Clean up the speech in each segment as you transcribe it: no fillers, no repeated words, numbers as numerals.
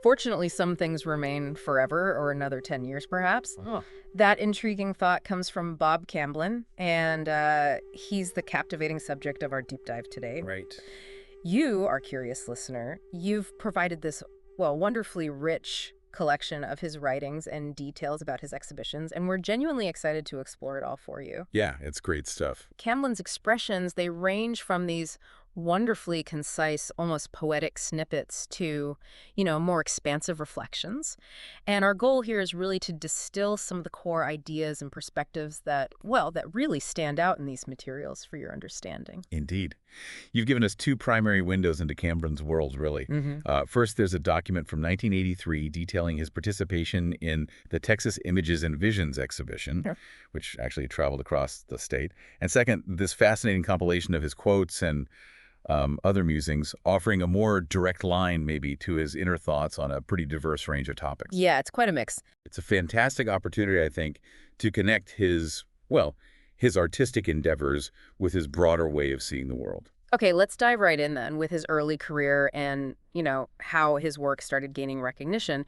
Fortunately, some things remain forever, or another 10 years perhaps. Oh, That intriguing thought comes from Bob Camblin, and he's the captivating subject of our deep dive today. right. You, our curious listener, you've provided this, well, wonderfully rich collection of his writings and details about his exhibitions, and we're genuinely excited to explore it all for you. Yeah, it's great stuff. Camblin's expressions, they range from these wonderfully concise, almost poetic snippets to, more expansive reflections. And our goal here is really to distill some of the core ideas and perspectives that, well, that really stand out in these materials for your understanding. Indeed. You've given us two primary windows into Cambrin's world, really. Mm-hmm. First, there's a document from 1983 detailing his participation in the Texas Images and Visions exhibition, Sure. which actually traveled across the state. And second, this fascinating compilation of his quotes and other musings, offering a more direct line maybe to his inner thoughts on a pretty diverse range of topics. Yeah, it's quite a mix. It's a fantastic opportunity, I think, to connect his artistic endeavors with his broader way of seeing the world. Okay, let's dive right in then with his early career and, how his work started gaining recognition.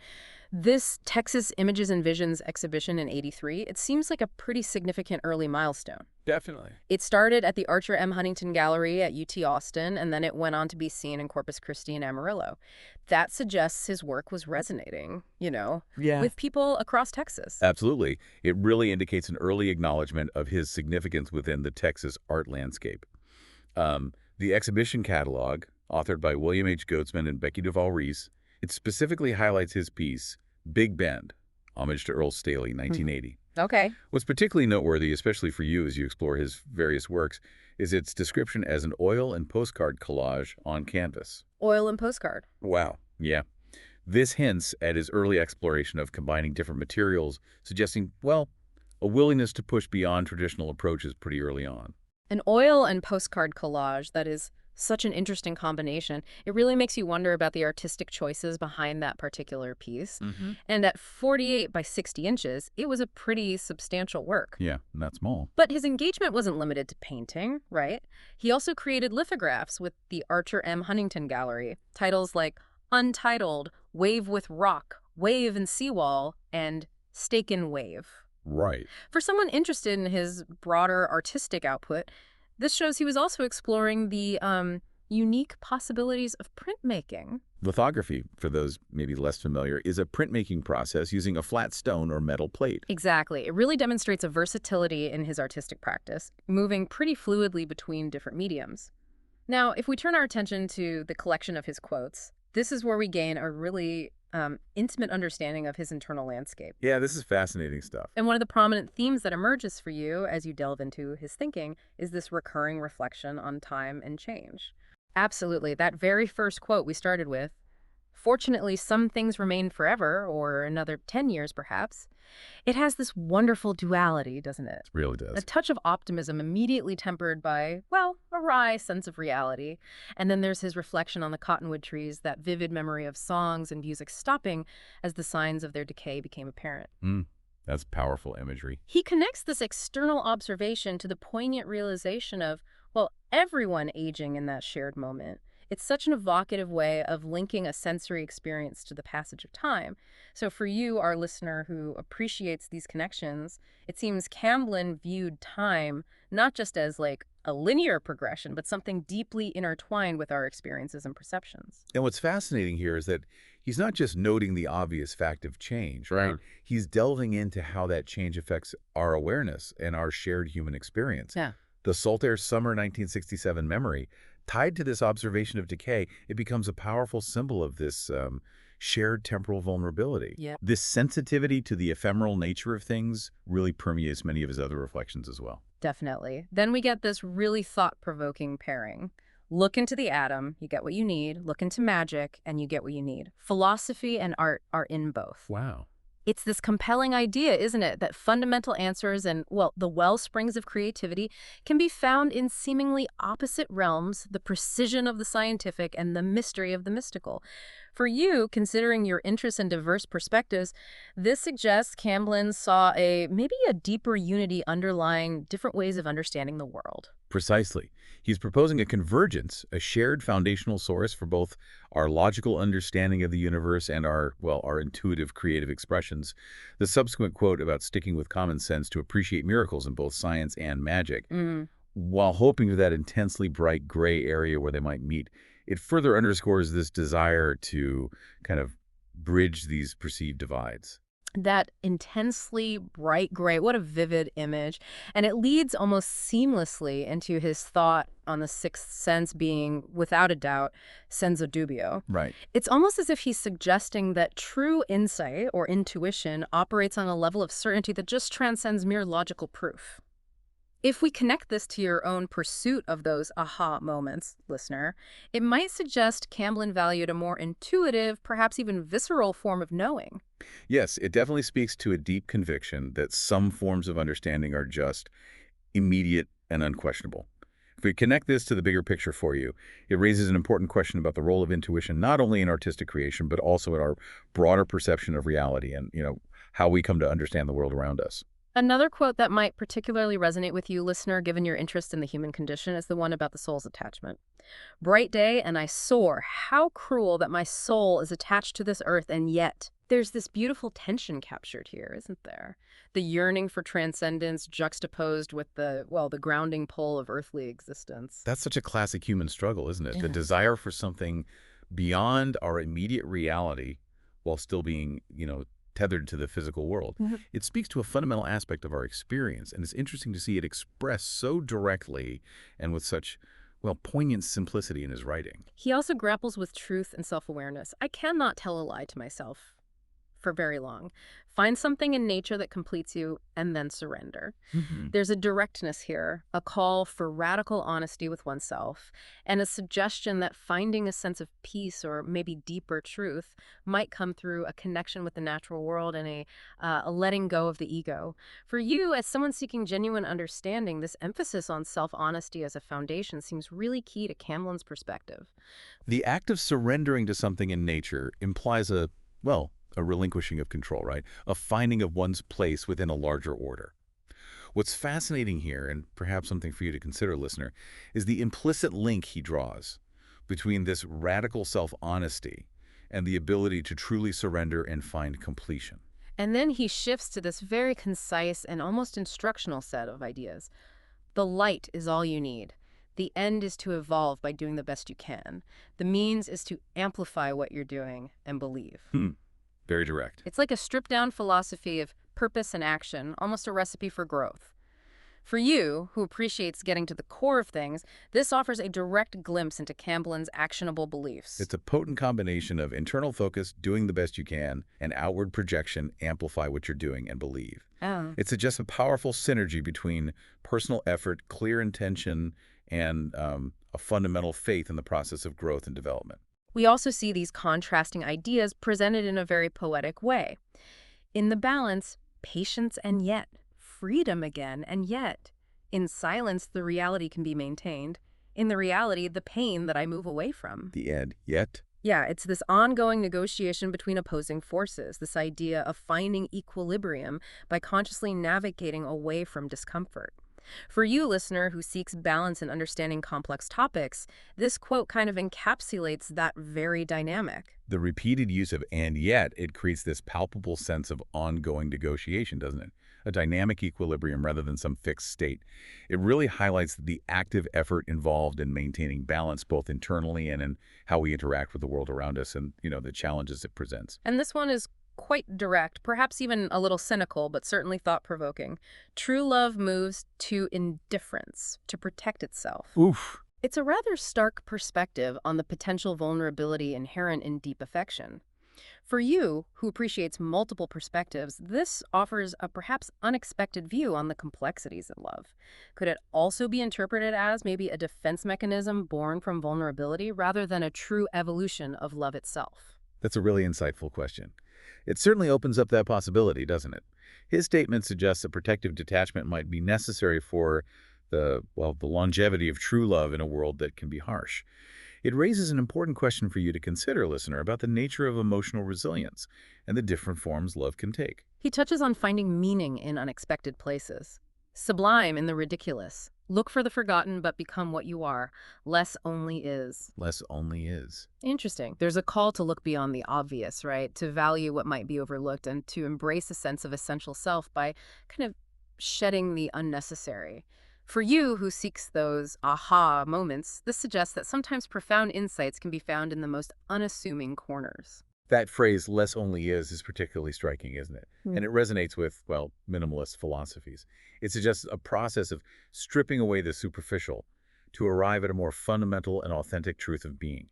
This Texas Images and Visions exhibition in '83, it seems like a pretty significant early milestone. Definitely. It started at the Archer M. Huntington Gallery at UT Austin, and then it went on to be seen in Corpus Christi and Amarillo. That suggests his work was resonating, Yeah. with people across Texas. Absolutely. It really indicates an early acknowledgement of his significance within the Texas art landscape. The exhibition catalog, authored by William H. Goatsman and Becky Duval Reese, it specifically highlights his piece, Big Bend, homage to Earl Staley, 1980. Okay. What's particularly noteworthy, especially for you as you explore his various works, is its description as an oil and postcard collage on canvas. Oil and postcard. Wow. Yeah. This hints at his early exploration of combining different materials, suggesting, well, a willingness to push beyond traditional approaches pretty early on. An oil and postcard collage that is such an interesting combination. It really makes you wonder about the artistic choices behind that particular piece. Mm-hmm. And at 48 by 60 inches, it was a pretty substantial work. Yeah, not small. But his engagement wasn't limited to painting, right? He also created lithographs with the Archer M. Huntington Gallery. Titles like Untitled, Wave with Rock, Wave and Seawall, and Stake in Wave. Right. For someone interested in his broader artistic output, this shows he was also exploring the unique possibilities of printmaking. Lithography, for those maybe less familiar, is a printmaking process using a flat stone or metal plate. Exactly. It really demonstrates a versatility in his artistic practice, moving pretty fluidly between different mediums. Now, if we turn our attention to the collection of his quotes, this is where we gain a really intimate understanding of his internal landscape. Yeah, this is fascinating stuff. And one of the prominent themes that emerges for you as you delve into his thinking is this recurring reflection on time and change. Absolutely. That very first quote we started with, fortunately, some things remain forever, or another 10 years perhaps. It has this wonderful duality, doesn't it? It really does. A touch of optimism immediately tempered by, well, a wry sense of reality. And then there's his reflection on the cottonwood trees, that vivid memory of songs and music stopping as the signs of their decay became apparent. That's powerful imagery. He connects this external observation to the poignant realization of, well, everyone aging in that shared moment. It's such an evocative way of linking a sensory experience to the passage of time. So for you, our listener who appreciates these connections, it seems Camblin viewed time not just as like a linear progression, but something deeply intertwined with our experiences and perceptions. And what's fascinating here is that he's not just noting the obvious fact of change, right? Huh. He's delving into how that change affects our awareness and our shared human experience. Yeah. The Saltaire Summer 1967 memory, tied to this observation of decay, it becomes a powerful symbol of this shared temporal vulnerability. Yeah. This sensitivity to the ephemeral nature of things really permeates many of his other reflections as well. Definitely. Then we get this really thought-provoking pairing. Look into the atom, you get what you need. Look into magic, and you get what you need. Philosophy and art are in both. Wow. It's this compelling idea, isn't it, that fundamental answers and, well, the wellsprings of creativity can be found in seemingly opposite realms, the precision of the scientific and the mystery of the mystical. For you, considering your interests and diverse perspectives, this suggests Camblin saw maybe a deeper unity underlying different ways of understanding the world. Precisely. He's proposing a convergence, a shared foundational source for both our logical understanding of the universe and our intuitive creative expressions. The subsequent quote about sticking with common sense to appreciate miracles in both science and magic, Mm. while hoping for that intensely bright gray area where they might meet, it further underscores this desire to kind of bridge these perceived divides. That intensely bright gray, what a vivid image. And it leads almost seamlessly into his thought on the sixth sense being, without a doubt, senza dubio. Right. It's almost as if he's suggesting that true insight or intuition operates on a level of certainty that just transcends mere logical proof. If we connect this to your own pursuit of those aha moments, listener, it might suggest Camblin valued a more intuitive, perhaps even visceral form of knowing. Yes, it definitely speaks to a deep conviction that some forms of understanding are just immediate and unquestionable. If we connect this to the bigger picture for you, it raises an important question about the role of intuition, not only in artistic creation, but also in our broader perception of reality and, how we come to understand the world around us. Another quote that might particularly resonate with you, listener, given your interest in the human condition, is the one about the soul's attachment. Bright day, and I soar. How cruel that my soul is attached to this earth, and yet there's this beautiful tension captured here, isn't there? The yearning for transcendence juxtaposed with the grounding pull of earthly existence. That's such a classic human struggle, isn't it? The Yes. desire for something beyond our immediate reality while still being, tethered to the physical world. Mhm. It speaks to a fundamental aspect of our experience, and it's interesting to see it expressed so directly and with such, poignant simplicity in his writing. He also grapples with truth and self-awareness. I cannot tell a lie to myself for very long. Find something in nature that completes you, and then surrender. Mhm. There's a directness here, a call for radical honesty with oneself, and a suggestion that finding a sense of peace or maybe deeper truth might come through a connection with the natural world and a letting go of the ego. For you, as someone seeking genuine understanding, this emphasis on self-honesty as a foundation seems really key to Camblin's perspective. The act of surrendering to something in nature implies a relinquishing of control, right? A finding of one's place within a larger order. What's fascinating here, and perhaps something for you to consider, listener, is the implicit link he draws between this radical self-honesty and the ability to truly surrender and find completion. And then he shifts to this very concise and almost instructional set of ideas. The light is all you need. The end is to evolve by doing the best you can. The means is to amplify what you're doing and believe. Very direct. It's like a stripped-down philosophy of purpose and action, almost a recipe for growth. For you, who appreciates getting to the core of things, this offers a direct glimpse into Camblin's actionable beliefs. It's a potent combination of internal focus, doing the best you can, and outward projection, amplify what you're doing and believe. Oh. It suggests a powerful synergy between personal effort, clear intention, and a fundamental faith in the process of growth and development. We also see these contrasting ideas presented in a very poetic way. In the balance, patience and yet, freedom again and yet. In silence, the reality can be maintained. In the reality, the pain that I move away from. The end, yet. Yeah, it's this ongoing negotiation between opposing forces, this idea of finding equilibrium by consciously navigating away from discomfort. For you, listener, who seeks balance in understanding complex topics, this quote kind of encapsulates that very dynamic. The repeated use of and yet, it creates this palpable sense of ongoing negotiation, doesn't it? A dynamic equilibrium rather than some fixed state. It really highlights the active effort involved in maintaining balance both internally and in how we interact with the world around us and, the challenges it presents. And this one is quite direct, perhaps even a little cynical, but certainly thought-provoking. True love moves to indifference, to protect itself. Oof. It's a rather stark perspective on the potential vulnerability inherent in deep affection. For you, who appreciates multiple perspectives, this offers a perhaps unexpected view on the complexities in love. Could it also be interpreted as maybe a defense mechanism born from vulnerability rather than a true evolution of love itself? That's a really insightful question. It certainly opens up that possibility, doesn't it? His statement suggests a protective detachment might be necessary for the longevity of true love in a world that can be harsh. It raises an important question for you to consider, listener, about the nature of emotional resilience and the different forms love can take. He touches on finding meaning in unexpected places. Sublime in the ridiculous. Look for the forgotten, but become what you are. Less only is. Less only is. Interesting. There's a call to look beyond the obvious, right? To value what might be overlooked and to embrace a sense of essential self by kind of shedding the unnecessary. For you who seeks those aha moments, this suggests that sometimes profound insights can be found in the most unassuming corners. That phrase, less only is particularly striking, isn't it? And it resonates with, well, minimalist philosophies. It suggests a process of stripping away the superficial to arrive at a more fundamental and authentic truth of being.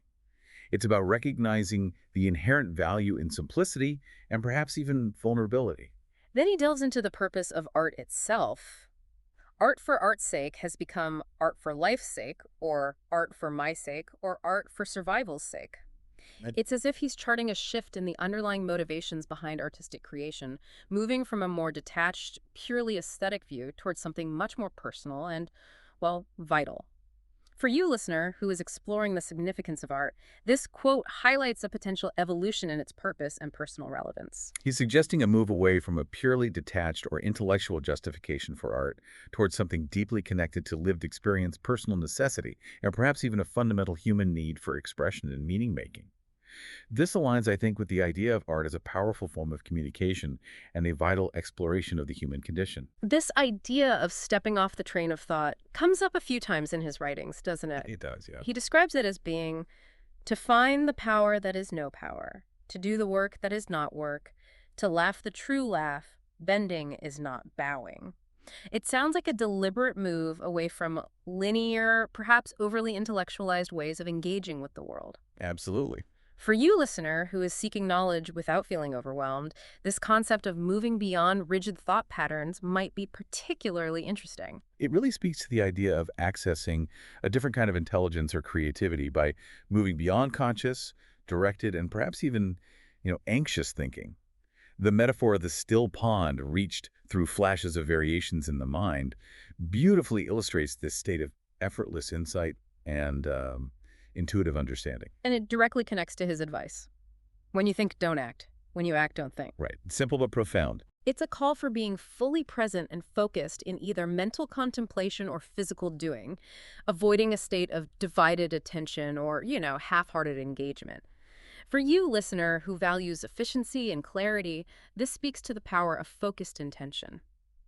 It's about recognizing the inherent value in simplicity and perhaps even vulnerability. Then he delves into the purpose of art itself. Art for art's sake has become art for life's sake, or art for my sake, or art for survival's sake. I- It's as if he's charting a shift in the underlying motivations behind artistic creation, moving from a more detached, purely aesthetic view towards something much more personal and, well, vital. For you, listener, who is exploring the significance of art, this quote highlights a potential evolution in its purpose and personal relevance. He's suggesting a move away from a purely detached or intellectual justification for art towards something deeply connected to lived experience, personal necessity, and perhaps even a fundamental human need for expression and meaning-making. This aligns, I think, with the idea of art as a powerful form of communication and a vital exploration of the human condition. This idea of stepping off the train of thought comes up a few times in his writings, doesn't it? It does, yeah. He describes it as being to find the power that is no power, to do the work that is not work, to laugh the true laugh, bending is not bowing. It sounds like a deliberate move away from linear, perhaps overly intellectualized ways of engaging with the world. Absolutely. For you, listener, who is seeking knowledge without feeling overwhelmed, this concept of moving beyond rigid thought patterns might be particularly interesting. It really speaks to the idea of accessing a different kind of intelligence or creativity by moving beyond conscious, directed, and perhaps even, anxious thinking. The metaphor of the still pond reached through flashes of variations in the mind beautifully illustrates this state of effortless insight and intuitive understanding. And it directly connects to his advice. When you think, don't act. When you act, don't think. Right. Simple but profound. It's a call for being fully present and focused in either mental contemplation or physical doing, avoiding a state of divided attention or, half-hearted engagement. For you, listener, who values efficiency and clarity, this speaks to the power of focused intention.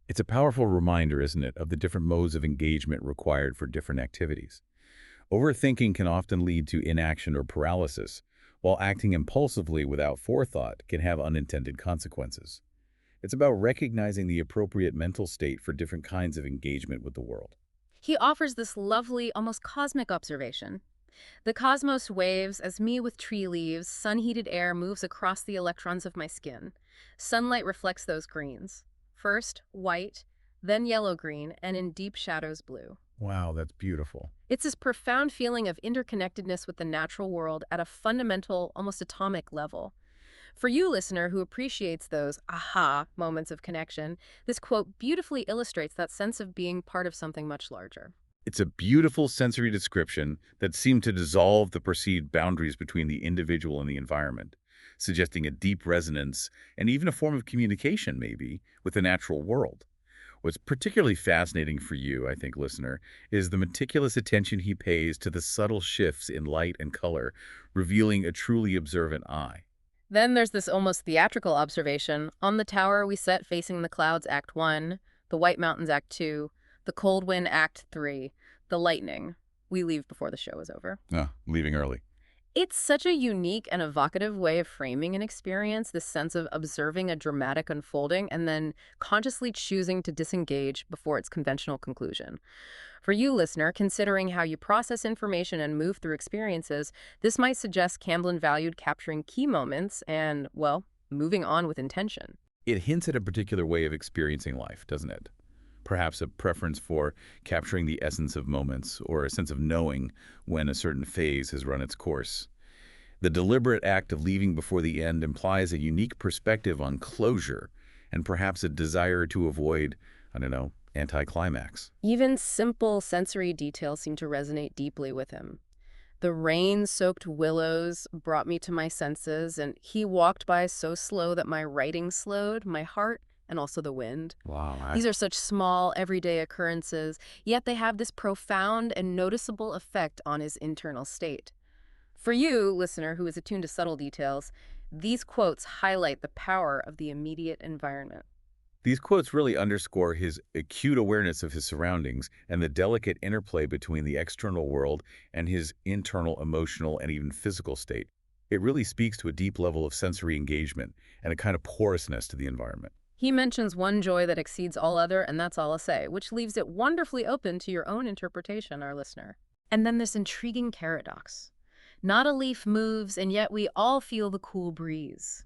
It's a powerful reminder, isn't it, of the different modes of engagement required for different activities. Overthinking can often lead to inaction or paralysis, while acting impulsively without forethought can have unintended consequences. It's about recognizing the appropriate mental state for different kinds of engagement with the world. He offers this lovely, almost cosmic observation. The cosmos waves as me with tree leaves, sun-heated air moves across the electrons of my skin. Sunlight reflects those greens. First, white, then yellow-green, and in deep shadows, blue. Wow, that's beautiful. It's this profound feeling of interconnectedness with the natural world at a fundamental, almost atomic level. For you, listener, who appreciates those aha moments of connection, this quote beautifully illustrates that sense of being part of something much larger. It's a beautiful sensory description that seemed to dissolve the perceived boundaries between the individual and the environment, suggesting a deep resonance and even a form of communication, maybe, with the natural world. What's particularly fascinating for you, I think, listener, is the meticulous attention he pays to the subtle shifts in light and color, revealing a truly observant eye. Then there's this almost theatrical observation. On the tower we set facing the clouds, Act 1, the White Mountains, Act 2, the Cold Wind, Act 3, the lightning. We leave before the show is over. Leaving early. It's such a unique and evocative way of framing an experience, this sense of observing a dramatic unfolding and then consciously choosing to disengage before its conventional conclusion. For you, listener, considering how you process information and move through experiences, this might suggest Camblin valued capturing key moments and, well, moving on with intention. It hints at a particular way of experiencing life, doesn't it? Perhaps a preference for capturing the essence of moments or a sense of knowing when a certain phase has run its course. The deliberate act of leaving before the end implies a unique perspective on closure and perhaps a desire to avoid, anticlimax. Even simple sensory details seem to resonate deeply with him. The rain-soaked willows brought me to my senses, and he walked by so slow that my writing slowed, my heart and also the wind. Wow. These are such small, everyday occurrences, yet they have this profound and noticeable effect on his internal state. For you, listener, who is attuned to subtle details, these quotes highlight the power of the immediate environment. These quotes really underscore his acute awareness of his surroundings and the delicate interplay between the external world and his internal emotional and even physical state. It really speaks to a deep level of sensory engagement and a kind of porousness to the environment. He mentions one joy that exceeds all other, and that's all I'll say, which leaves it wonderfully open to your own interpretation, our listener. And then this intriguing paradox. Not a leaf moves, and yet we all feel the cool breeze,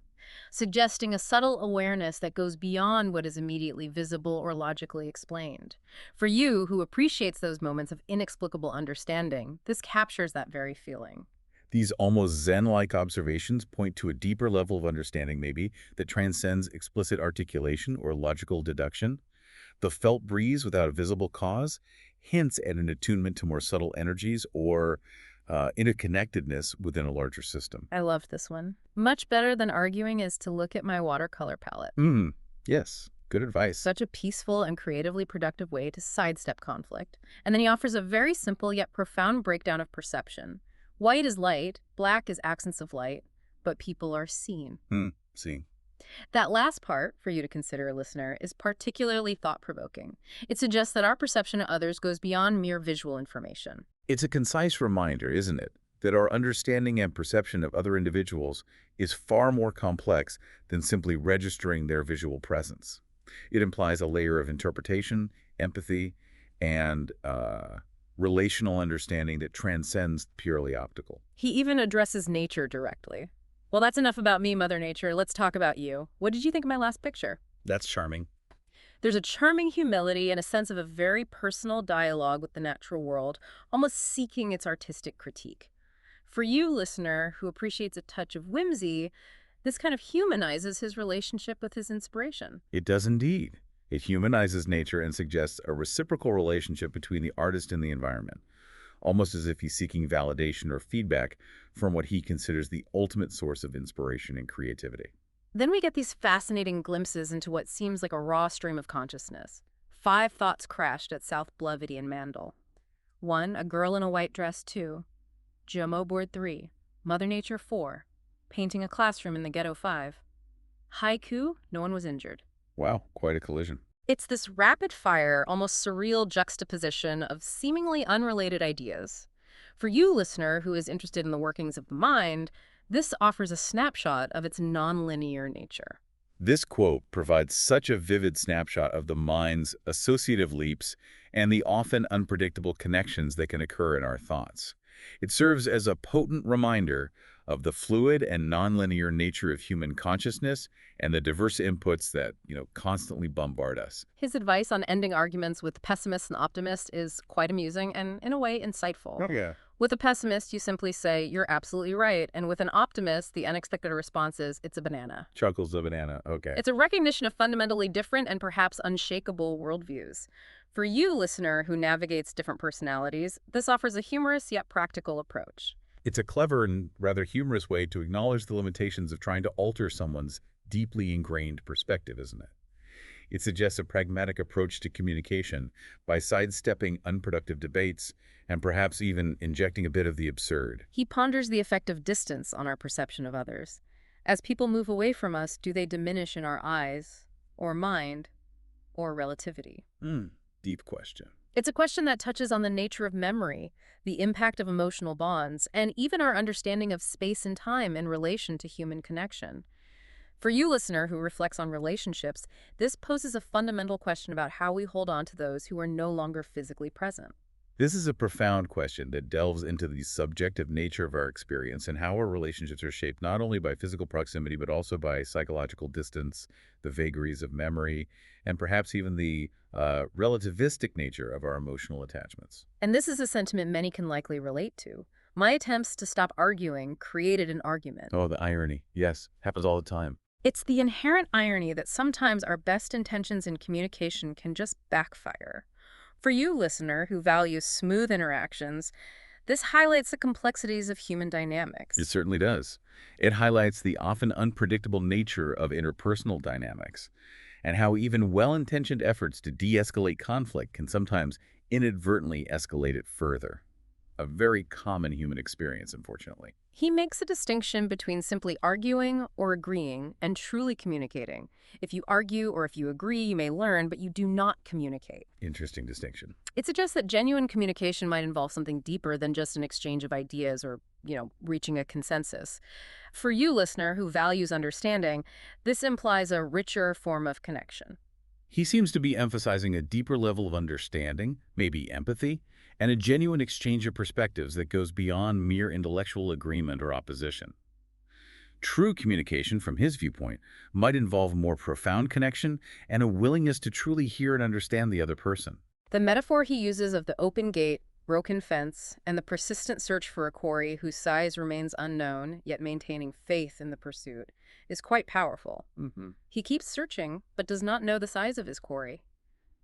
suggesting a subtle awareness that goes beyond what is immediately visible or logically explained. For you, who appreciates those moments of inexplicable understanding, this captures that very feeling. These almost Zen-like observations point to a deeper level of understanding, maybe, that transcends explicit articulation or logical deduction. The felt breeze without a visible cause hints at an attunement to more subtle energies or interconnectedness within a larger system. I loved this one. Much better than arguing is to look at my watercolor palette. Yes, good advice. Such a peaceful and creatively productive way to sidestep conflict. And then he offers a very simple yet profound breakdown of perception. White is light, black is accents of light, but people are seen. See. That last part, for you to consider, listener, is particularly thought-provoking. It suggests that our perception of others goes beyond mere visual information. It's a concise reminder, isn't it, that our understanding and perception of other individuals is far more complex than simply registering their visual presence. It implies a layer of interpretation, empathy, and relational understanding that transcends purely optical. He even addresses nature directly. Well, that's enough about me, Mother Nature. Let's talk about you. What did you think of my last picture? That's charming. There's a charming humility and a sense of a very personal dialogue with the natural world, almost seeking its artistic critique. For you, listener, who appreciates a touch of whimsy, this kind of humanizes his relationship with his inspiration. It does indeed. It humanizes nature and suggests a reciprocal relationship between the artist and the environment, almost as if he's seeking validation or feedback from what he considers the ultimate source of inspiration and creativity. Then we get these fascinating glimpses into what seems like a raw stream of consciousness. 5 thoughts crashed at South Blovity and Mandel. 1, a girl in a white dress. 2, Jomo board. 3, Mother Nature. 4, painting a classroom in the ghetto. 5, haiku, no one was injured. Wow, quite a collision. It's this rapid-fire, almost surreal juxtaposition of seemingly unrelated ideas. For you, listener, who is interested in the workings of the mind, this offers a snapshot of its nonlinear nature. This quote provides such a vivid snapshot of the mind's associative leaps and the often unpredictable connections that can occur in our thoughts. It serves as a potent reminder of the fluid and nonlinear nature of human consciousness and the diverse inputs that, constantly bombard us. His advice on ending arguments with pessimists and optimists is quite amusing and, in a way, insightful. Oh, yeah. With a pessimist, you simply say, "You're absolutely right." And with an optimist, the unexpected response is, "It's a banana." Chuckles the banana. Okay. It's a recognition of fundamentally different and perhaps unshakable worldviews. For you, listener, who navigates different personalities, this offers a humorous yet practical approach. It's a clever and rather humorous way to acknowledge the limitations of trying to alter someone's deeply ingrained perspective, isn't it? It suggests a pragmatic approach to communication by sidestepping unproductive debates and perhaps even injecting a bit of the absurd. He ponders the effect of distance on our perception of others. As people move away from us, do they diminish in our eyes, or mind, or relativity? Deep question. It's a question that touches on the nature of memory, the impact of emotional bonds, and even our understanding of space and time in relation to human connection. For you, listener, who reflects on relationships, this poses a fundamental question about how we hold on to those who are no longer physically present. This is a profound question that delves into the subjective nature of our experience and how our relationships are shaped not only by physical proximity, but also by psychological distance, the vagaries of memory, and perhaps even the relativistic nature of our emotional attachments. And this is a sentiment many can likely relate to. My attempts to stop arguing created an argument. Oh, the irony. Yes, happens all the time. It's the inherent irony that sometimes our best intentions in communication can just backfire. For you, listener, who values smooth interactions, this highlights the complexities of human dynamics. It certainly does. It highlights the often unpredictable nature of interpersonal dynamics and how even well-intentioned efforts to de-escalate conflict can sometimes inadvertently escalate it further. A very common human experience, unfortunately. He makes a distinction between simply arguing or agreeing and truly communicating. If you argue or if you agree, you may learn, but you do not communicate. Interesting distinction. It suggests that genuine communication might involve something deeper than just an exchange of ideas or, reaching a consensus. For you, listener, who values understanding, this implies a richer form of connection. He seems to be emphasizing a deeper level of understanding, maybe empathy, and a genuine exchange of perspectives that goes beyond mere intellectual agreement or opposition. True communication, from his viewpoint, might involve more profound connection and a willingness to truly hear and understand the other person. The metaphor he uses of the open gate, broken fence, and the persistent search for a quarry whose size remains unknown, yet maintaining faith in the pursuit, is quite powerful. He keeps searching, but does not know the size of his quarry.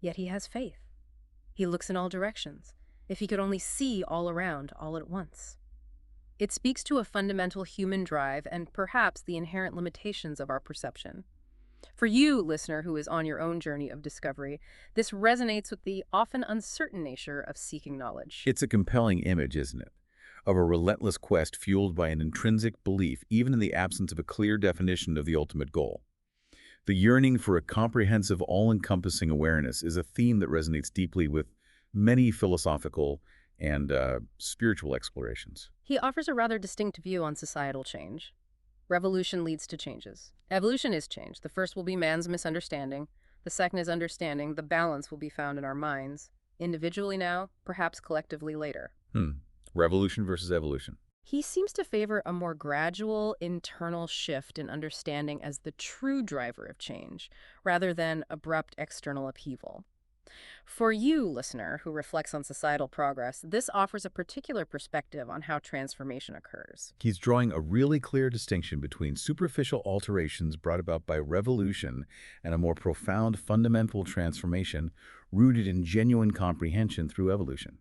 Yet he has faith. He looks in all directions. If he could only see all around, all at once. It speaks to a fundamental human drive and perhaps the inherent limitations of our perception. For you, listener, who is on your own journey of discovery, this resonates with the often uncertain nature of seeking knowledge. It's a compelling image, isn't it? Of a relentless quest fueled by an intrinsic belief, even in the absence of a clear definition of the ultimate goal. The yearning for a comprehensive, all-encompassing awareness is a theme that resonates deeply with many philosophical and spiritual explorations. He offers a rather distinct view on societal change. Revolution leads to changes. Evolution is change. The first will be man's misunderstanding. The second is understanding. The balance will be found in our minds. Individually now, perhaps collectively later. Revolution versus evolution. He seems to favor a more gradual, internal shift in understanding as the true driver of change, rather than abrupt external upheaval. For you, listener, who reflects on societal progress, this offers a particular perspective on how transformation occurs. He's drawing a really clear distinction between superficial alterations brought about by revolution and a more profound fundamental transformation rooted in genuine comprehension through evolution.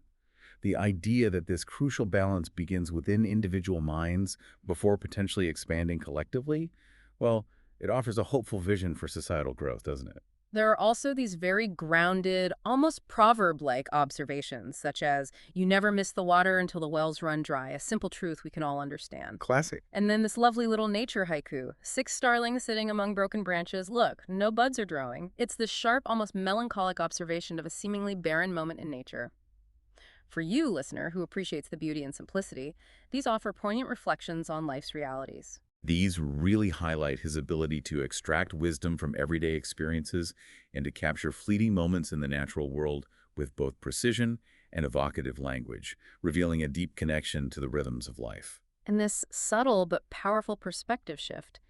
The idea that this crucial balance begins within individual minds before potentially expanding collectively, well, it offers a hopeful vision for societal growth, doesn't it? There are also these very grounded, almost proverb-like observations, such as, you never miss the water until the wells run dry, a simple truth we can all understand. Classic. And then this lovely little nature haiku, 6 starlings sitting among broken branches, look, no buds are growing. It's this sharp, almost melancholic observation of a seemingly barren moment in nature. For you, listener, who appreciates the beauty and simplicity, these offer poignant reflections on life's realities. These really highlight his ability to extract wisdom from everyday experiences and to capture fleeting moments in the natural world with both precision and evocative language, revealing a deep connection to the rhythms of life. And this subtle but powerful perspective shift.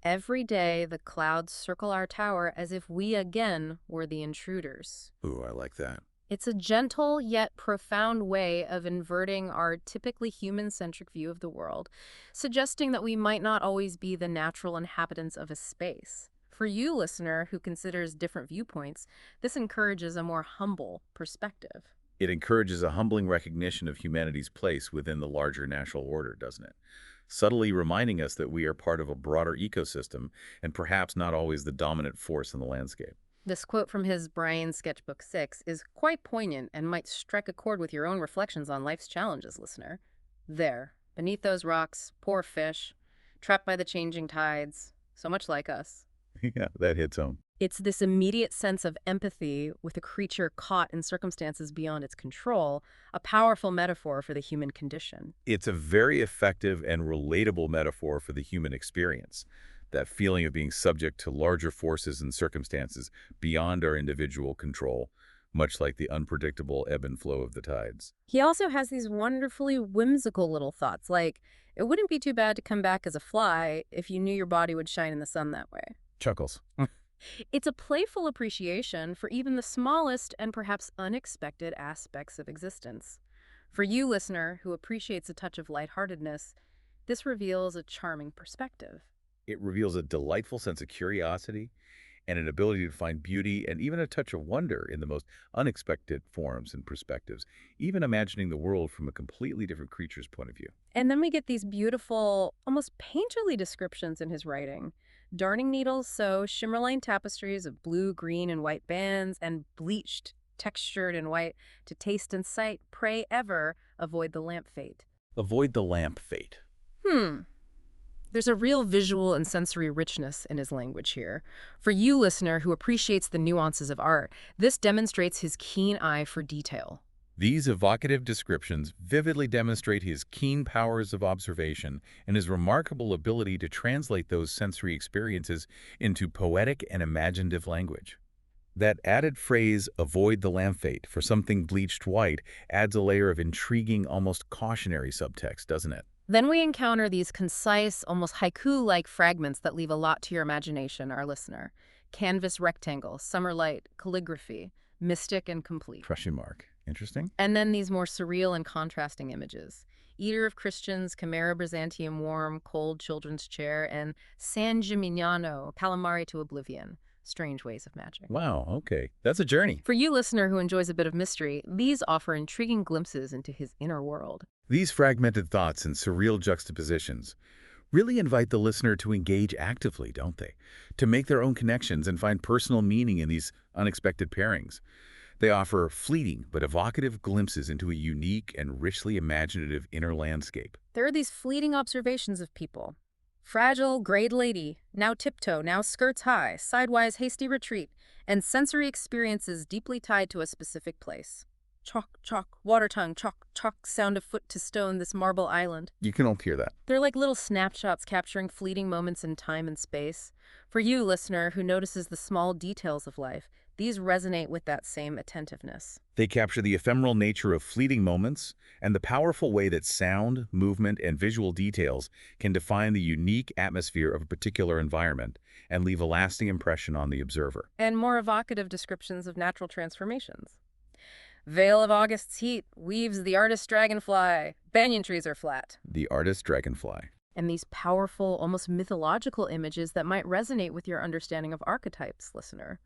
Every day, the clouds circle our tower as if we again were the intruders. Ooh, I like that. It's a gentle yet profound way of inverting our typically human-centric view of the world, suggesting that we might not always be the natural inhabitants of a space. For you, listener, who considers different viewpoints, this encourages a more humble perspective. It encourages a humbling recognition of humanity's place within the larger natural order, doesn't it? Subtly reminding us that we are part of a broader ecosystem and perhaps not always the dominant force in the landscape. This quote from his Brian Sketchbook 6 is quite poignant and might strike a chord with your own reflections on life's challenges, listener. There, beneath those rocks, poor fish, trapped by the changing tides, so much like us. Yeah, that hits home. It's this immediate sense of empathy with a creature caught in circumstances beyond its control, a powerful metaphor for the human condition. It's a very effective and relatable metaphor for the human experience. That feeling of being subject to larger forces and circumstances beyond our individual control, much like the unpredictable ebb and flow of the tides. He also has these wonderfully whimsical little thoughts, like, it wouldn't be too bad to come back as a fly if you knew your body would shine in the sun that way. Chuckles. It's a playful appreciation for even the smallest and perhaps unexpected aspects of existence. For you, listener, who appreciates a touch of lightheartedness, this reveals a charming perspective. It reveals a delightful sense of curiosity and an ability to find beauty and even a touch of wonder in the most unexpected forms and perspectives, even imagining the world from a completely different creature's point of view. And then we get these beautiful, almost painterly descriptions in his writing. Darning needles sew shimmerline tapestries of blue, green, and white bands, and bleached, textured in white, to taste and sight, pray ever avoid the lamp fate. Avoid the lamp fate. Hmm. There's a real visual and sensory richness in his language here. For you, listener, who appreciates the nuances of art, this demonstrates his keen eye for detail. These evocative descriptions vividly demonstrate his keen powers of observation and his remarkable ability to translate those sensory experiences into poetic and imaginative language. That added phrase, avoid the lamp fate, for something bleached white, adds a layer of intriguing, almost cautionary subtext, doesn't it? Then we encounter these concise, almost haiku-like fragments that leave a lot to your imagination, our listener. Canvas rectangle, summer light, calligraphy, mystic and complete. Question mark. Interesting. And then these more surreal and contrasting images. Eater of Christians, Chimera Byzantium warm, cold children's chair, and San Gimignano, calamari to oblivion. Strange ways of magic. Wow, okay. That's a journey. For you, listener, who enjoys a bit of mystery, these offer intriguing glimpses into his inner world. These fragmented thoughts and surreal juxtapositions really invite the listener to engage actively, don't they? To make their own connections and find personal meaning in these unexpected pairings. They offer fleeting but evocative glimpses into a unique and richly imaginative inner landscape. There are these fleeting observations of people. Fragile, grayed lady, now tiptoe, now skirts high, sidewise hasty retreat, and sensory experiences deeply tied to a specific place. Chalk, chalk, water tongue, chalk, chalk, sound of foot to stone this marble island. You can all hear that. They're like little snapshots capturing fleeting moments in time and space. For you, listener, who notices the small details of life, these resonate with that same attentiveness. They capture the ephemeral nature of fleeting moments and the powerful way that sound, movement, and visual details can define the unique atmosphere of a particular environment and leave a lasting impression on the observer. And more evocative descriptions of natural transformations. Veil of August's heat weaves the artist dragonfly. Banyan trees are flat. The artist dragonfly. And these powerful, almost mythological images that might resonate with your understanding of archetypes, listener.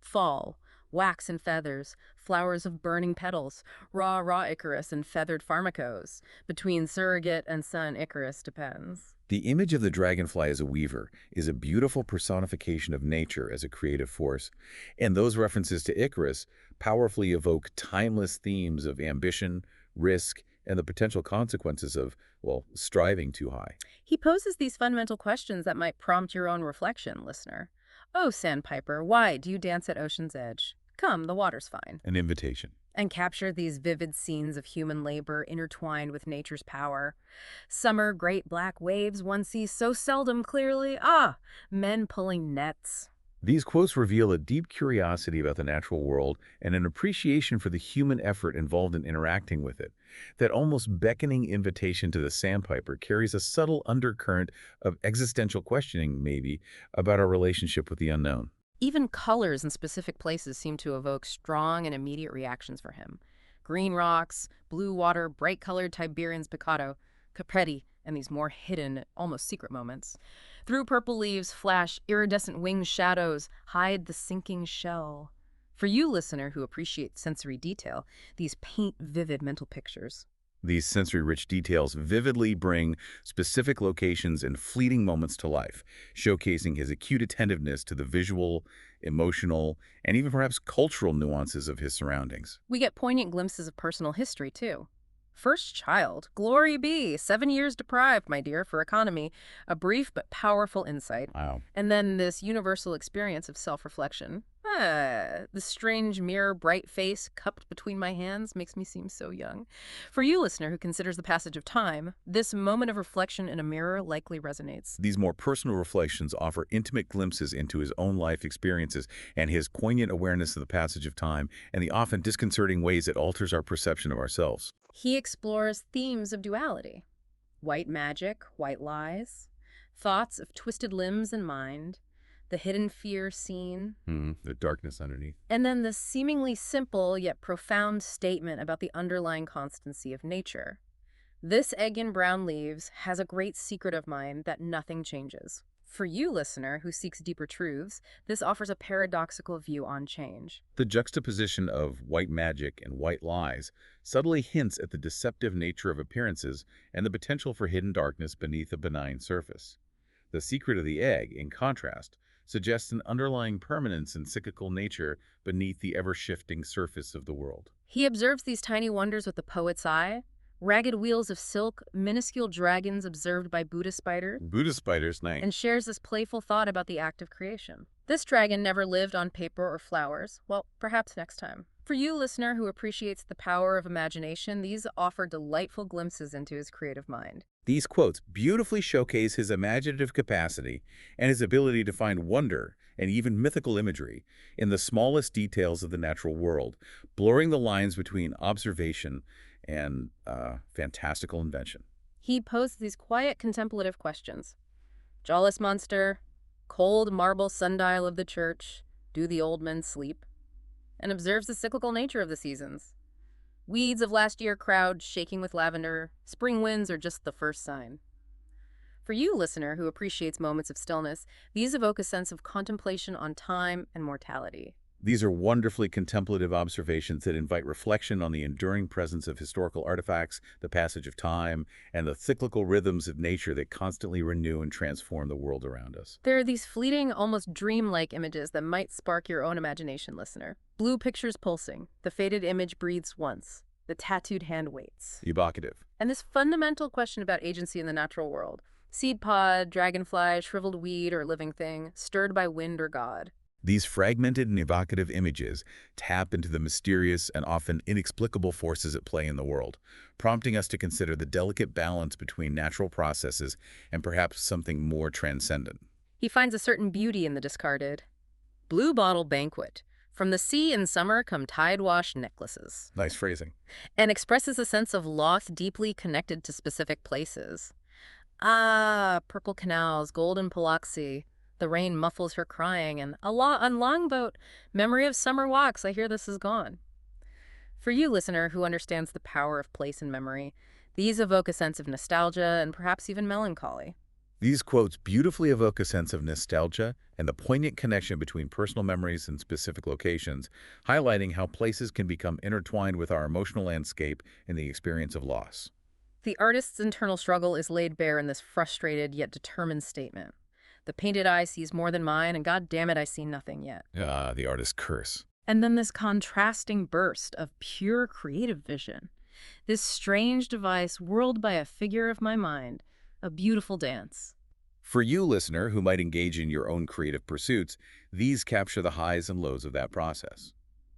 Fall, wax and feathers, flowers of burning petals, raw Icarus and feathered pharmacos. Between surrogate and son Icarus depends. The image of the dragonfly as a weaver is a beautiful personification of nature as a creative force, and those references to Icarus powerfully evoke timeless themes of ambition, risk, and the potential consequences of, well, striving too high. He poses these fundamental questions that might prompt your own reflection, listener. Oh, sandpiper, why do you dance at ocean's edge? Come, the water's fine. An invitation. And capture these vivid scenes of human labor intertwined with nature's power. Summer, great black waves one sees so seldom clearly. Ah, men pulling nets. These quotes reveal a deep curiosity about the natural world and an appreciation for the human effort involved in interacting with it. That almost beckoning invitation to the sandpiper carries a subtle undercurrent of existential questioning, maybe, about our relationship with the unknown. Even colors in specific places seem to evoke strong and immediate reactions for him. Green rocks, blue water, bright-colored Tiberian's picado, capretti, and these more hidden, almost secret moments. Through purple leaves flash iridescent winged shadows, hide the sinking shell. For you, listener, who appreciate sensory detail, these paint vivid mental pictures. These sensory-rich details vividly bring specific locations and fleeting moments to life, showcasing his acute attentiveness to the visual, emotional, and even perhaps cultural nuances of his surroundings. We get poignant glimpses of personal history, too. First child, glory be, 7 years deprived, my dear, for economy, a brief but powerful insight. Wow. And then this universal experience of self-reflection. The strange mirror, bright face cupped between my hands makes me seem so young. For you, listener, who considers the passage of time, this moment of reflection in a mirror likely resonates. These more personal reflections offer intimate glimpses into his own life experiences and his poignant awareness of the passage of time and the often disconcerting ways it alters our perception of ourselves. He explores themes of duality. White magic, white lies, thoughts of twisted limbs and mind, the hidden fear seen, The darkness underneath. and then the seemingly simple yet profound statement about the underlying constancy of nature. This egg in brown leaves has a great secret of mine that nothing changes. For you, listener, who seeks deeper truths, this offers a paradoxical view on change. The juxtaposition of white magic and white lies subtly hints at the deceptive nature of appearances and the potential for hidden darkness beneath a benign surface. The secret of the egg, in contrast, suggests an underlying permanence and cyclical nature beneath the ever-shifting surface of the world. He observes these tiny wonders with the poet's eye, ragged wheels of silk, minuscule dragons observed by Buddha spiders, Buddha spiders, night. and shares this playful thought about the act of creation. This dragon never lived on paper or flowers. Well, perhaps next time. For you, listener, who appreciates the power of imagination, these offer delightful glimpses into his creative mind. These quotes beautifully showcase his imaginative capacity and his ability to find wonder and even mythical imagery in the smallest details of the natural world, blurring the lines between observation and fantastical invention. He posed these quiet contemplative questions. Jawless monster, cold marble sundial of the church, do the old men sleep? And observes the cyclical nature of the seasons. Weeds of last year crowd shaking with lavender, spring winds are just the first sign. For you, listener, who appreciates moments of stillness, these evoke a sense of contemplation on time and mortality. These are wonderfully contemplative observations that invite reflection on the enduring presence of historical artifacts, the passage of time, and the cyclical rhythms of nature that constantly renew and transform the world around us. There are these fleeting, almost dreamlike images that might spark your own imagination, listener. Blue pictures pulsing, the faded image breathes once, the tattooed hand waits. Evocative. And this fundamental question about agency in the natural world, seed pod, dragonfly, shriveled weed, or living thing, stirred by wind or God. These fragmented and evocative images tap into the mysterious and often inexplicable forces at play in the world, prompting us to consider the delicate balance between natural processes and perhaps something more transcendent. He finds a certain beauty in the discarded. Blue bottle banquet. From the sea in summer come tide-washed necklaces. Nice phrasing. And expresses a sense of loss deeply connected to specific places. Ah, purple canals, golden Biloxi. The rain muffles her crying, and on longboat, memory of summer walks, I hear this is gone. For you, listener, who understands the power of place and memory, these evoke a sense of nostalgia and perhaps even melancholy. These quotes beautifully evoke a sense of nostalgia and the poignant connection between personal memories and specific locations, highlighting how places can become intertwined with our emotional landscape and the experience of loss. The artist's internal struggle is laid bare in this frustrated yet determined statement. The painted eye sees more than mine, and God damn it, I see nothing yet. Ah, the artist's curse. And then this contrasting burst of pure creative vision. This strange device whirled by a figure of my mind, a beautiful dance. For you, listener, who might engage in your own creative pursuits, these capture the highs and lows of that process.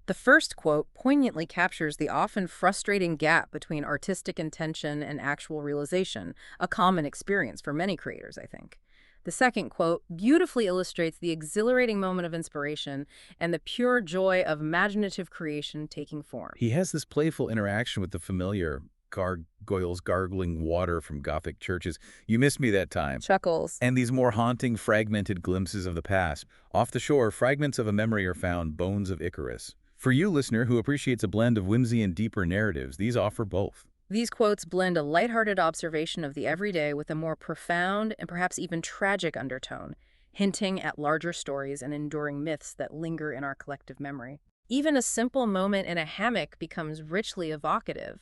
The first quote poignantly captures the often frustrating gap between artistic intention and actual realization, a common experience for many creators, I think. The second quote beautifully illustrates the exhilarating moment of inspiration and the pure joy of imaginative creation taking form. He has this playful interaction with the familiar gargoyles gargling water from Gothic churches. You missed me that time. Chuckles. And these more haunting, fragmented glimpses of the past. Off the shore, fragments of a memory are found, bones of Icarus. For you, listener, who appreciates a blend of whimsy and deeper narratives, these offer both. These quotes blend a lighthearted observation of the everyday with a more profound and perhaps even tragic undertone, hinting at larger stories and enduring myths that linger in our collective memory. Even a simple moment in a hammock becomes richly evocative.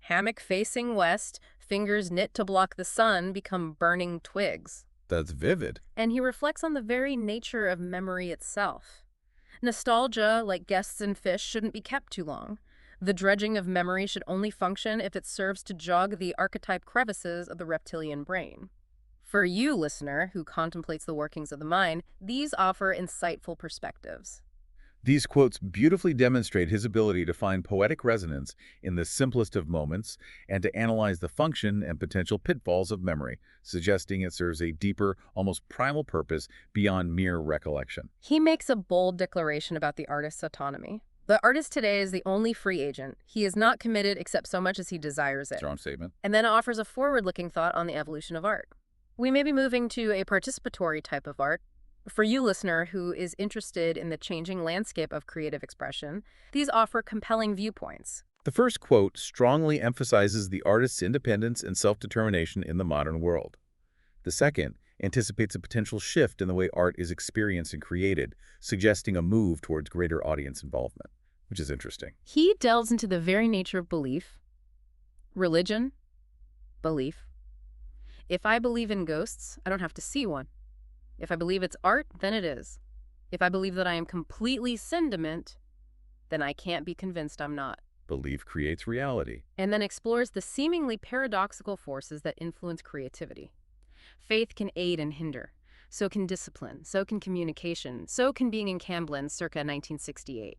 Hammock facing west, fingers knit to block the sun become burning twigs. That's vivid. And he reflects on the very nature of memory itself. Nostalgia, like guests and fish, shouldn't be kept too long. The dredging of memory should only function if it serves to jog the archetype crevices of the reptilian brain. For you, listener, who contemplates the workings of the mind, these offer insightful perspectives. These quotes beautifully demonstrate his ability to find poetic resonance in the simplest of moments and to analyze the function and potential pitfalls of memory, suggesting it serves a deeper, almost primal purpose beyond mere recollection. He makes a bold declaration about the artist's autonomy. The artist today is the only free agent. He is not committed except so much as he desires it. Strong statement. And then offers a forward-looking thought on the evolution of art. We may be moving to a participatory type of art. For you, listener, who is interested in the changing landscape of creative expression, these offer compelling viewpoints. The first quote strongly emphasizes the artist's independence and self-determination in the modern world. The second anticipates a potential shift in the way art is experienced and created, suggesting a move towards greater audience involvement, which is interesting. He delves into the very nature of belief, religion, belief, If I believe in ghosts, I don't have to see one. If I believe it's art, then it is. If I believe that I am completely sentiment, then I can't be convinced I'm not. Belief creates reality. And then explores the seemingly paradoxical forces that influence creativity. Faith can aid and hinder. So can discipline. So can communication. So can being in Camblin circa 1968.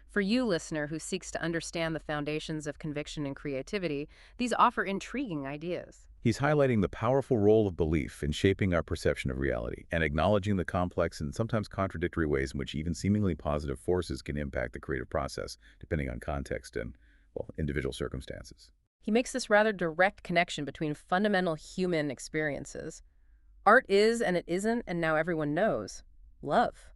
For you, listener, who seeks to understand the foundations of conviction and creativity, these offer intriguing ideas. He's highlighting the powerful role of belief in shaping our perception of reality and acknowledging the complex and sometimes contradictory ways in which even seemingly positive forces can impact the creative process, depending on context and, well, individual circumstances. He makes this rather direct connection between fundamental human experiences. Art is and it isn't, and now everyone knows. Love.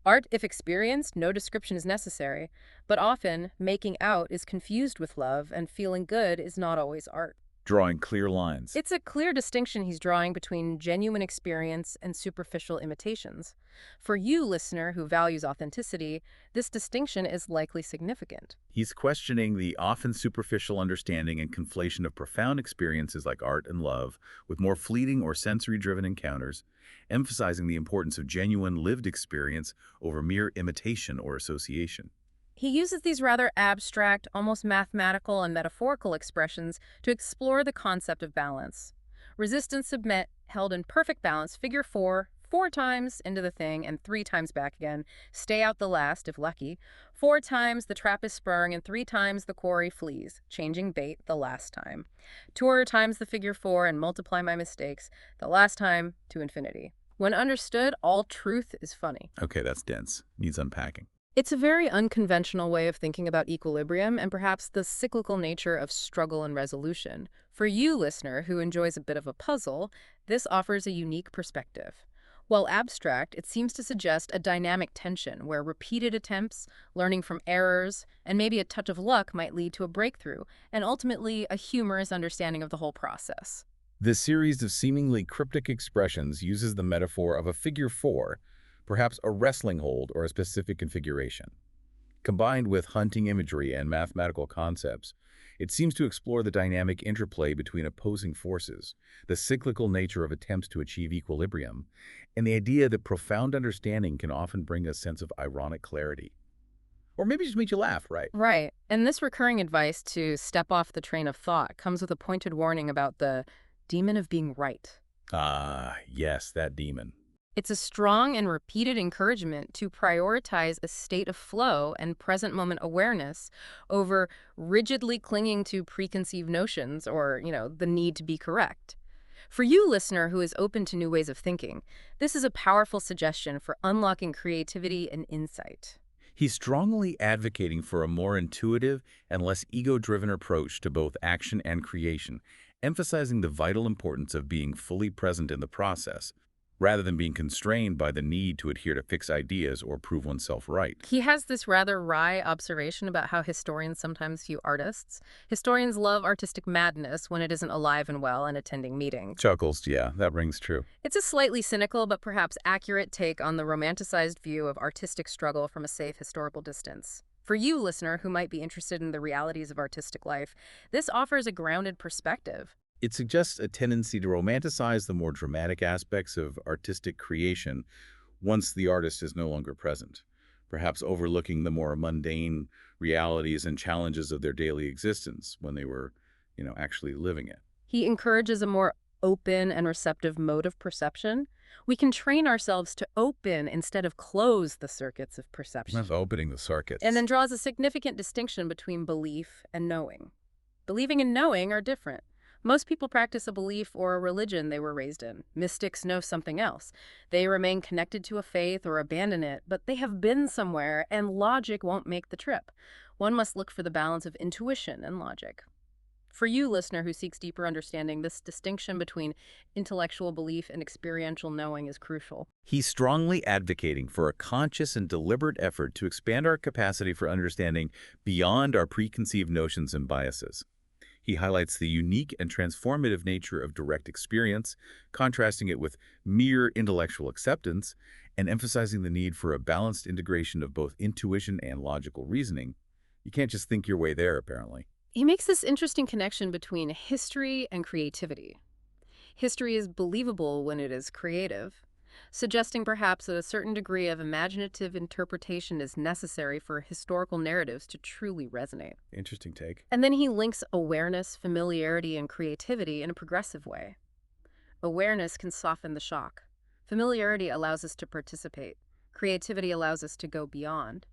Art, if experienced, no description is necessary, but often making out is confused with love, and feeling good is not always art. Drawing clear lines. It's a clear distinction he's drawing between genuine experience and superficial imitations. For you, listener, who values authenticity, this distinction is likely significant. He's questioning the often superficial understanding and conflation of profound experiences like art and love with more fleeting or sensory-driven encounters, emphasizing the importance of genuine lived experience over mere imitation or association. He uses these rather abstract, almost mathematical and metaphorical expressions to explore the concept of balance. Resist and submit, held in perfect balance, figure four times into the thing and 3 times back again. Stay out the last, if lucky. 4 times the trap is sprung and 3 times the quarry flees, changing bait the last time. 2 times the figure 4 and multiply my mistakes, the last time to infinity. When understood, all truth is funny. Okay, that's dense. Needs unpacking. It's a very unconventional way of thinking about equilibrium and perhaps the cyclical nature of struggle and resolution. For you, listener, who enjoys a bit of a puzzle, this offers a unique perspective. While abstract, it seems to suggest a dynamic tension where repeated attempts, learning from errors, and maybe a touch of luck might lead to a breakthrough, and ultimately a humorous understanding of the whole process. This series of seemingly cryptic expressions uses the metaphor of a figure 4, perhaps a wrestling hold or a specific configuration. Combined with hunting imagery and mathematical concepts, it seems to explore the dynamic interplay between opposing forces, the cyclical nature of attempts to achieve equilibrium, and the idea that profound understanding can often bring a sense of ironic clarity. Or maybe just make you laugh, right? Right. And this recurring advice to step off the train of thought comes with a pointed warning about the demon of being right. Ah, yes, that demon. It's a strong and repeated encouragement to prioritize a state of flow and present moment awareness over rigidly clinging to preconceived notions or, the need to be correct. For you, listener, who is open to new ways of thinking, this is a powerful suggestion for unlocking creativity and insight. He's strongly advocating for a more intuitive and less ego-driven approach to both action and creation, emphasizing the vital importance of being fully present in the process, rather than being constrained by the need to adhere to fixed ideas or prove oneself right. He has this rather wry observation about how historians sometimes view artists. Historians love artistic madness when it isn't alive and well and attending meetings. Chuckles, yeah, that rings true. It's a slightly cynical but perhaps accurate take on the romanticized view of artistic struggle from a safe historical distance. For you, listener, who might be interested in the realities of artistic life, this offers a grounded perspective. It suggests a tendency to romanticize the more dramatic aspects of artistic creation once the artist is no longer present, perhaps overlooking the more mundane realities and challenges of their daily existence when they were, actually living it. He encourages a more open and receptive mode of perception. We can train ourselves to open instead of close the circuits of perception. That's opening the circuits. And then draws a significant distinction between belief and knowing. Believing and knowing are different. Most people practice a belief or a religion they were raised in. Mystics know something else. They remain connected to a faith or abandon it, but they have been somewhere, and logic won't make the trip. One must look for the balance of intuition and logic. For you, listener, who seeks deeper understanding, this distinction between intellectual belief and experiential knowing is crucial. He's strongly advocating for a conscious and deliberate effort to expand our capacity for understanding beyond our preconceived notions and biases. He highlights the unique and transformative nature of direct experience, contrasting it with mere intellectual acceptance, and emphasizing the need for a balanced integration of both intuition and logical reasoning. You can't just think your way there, apparently. He makes this interesting connection between history and creativity. History is believable when it is creative, suggesting perhaps that a certain degree of imaginative interpretation is necessary for historical narratives to truly resonate. Interesting take. And then he links awareness, familiarity, and creativity in a progressive way. Awareness can soften the shock. Familiarity allows us to participate. Creativity allows us to go beyond.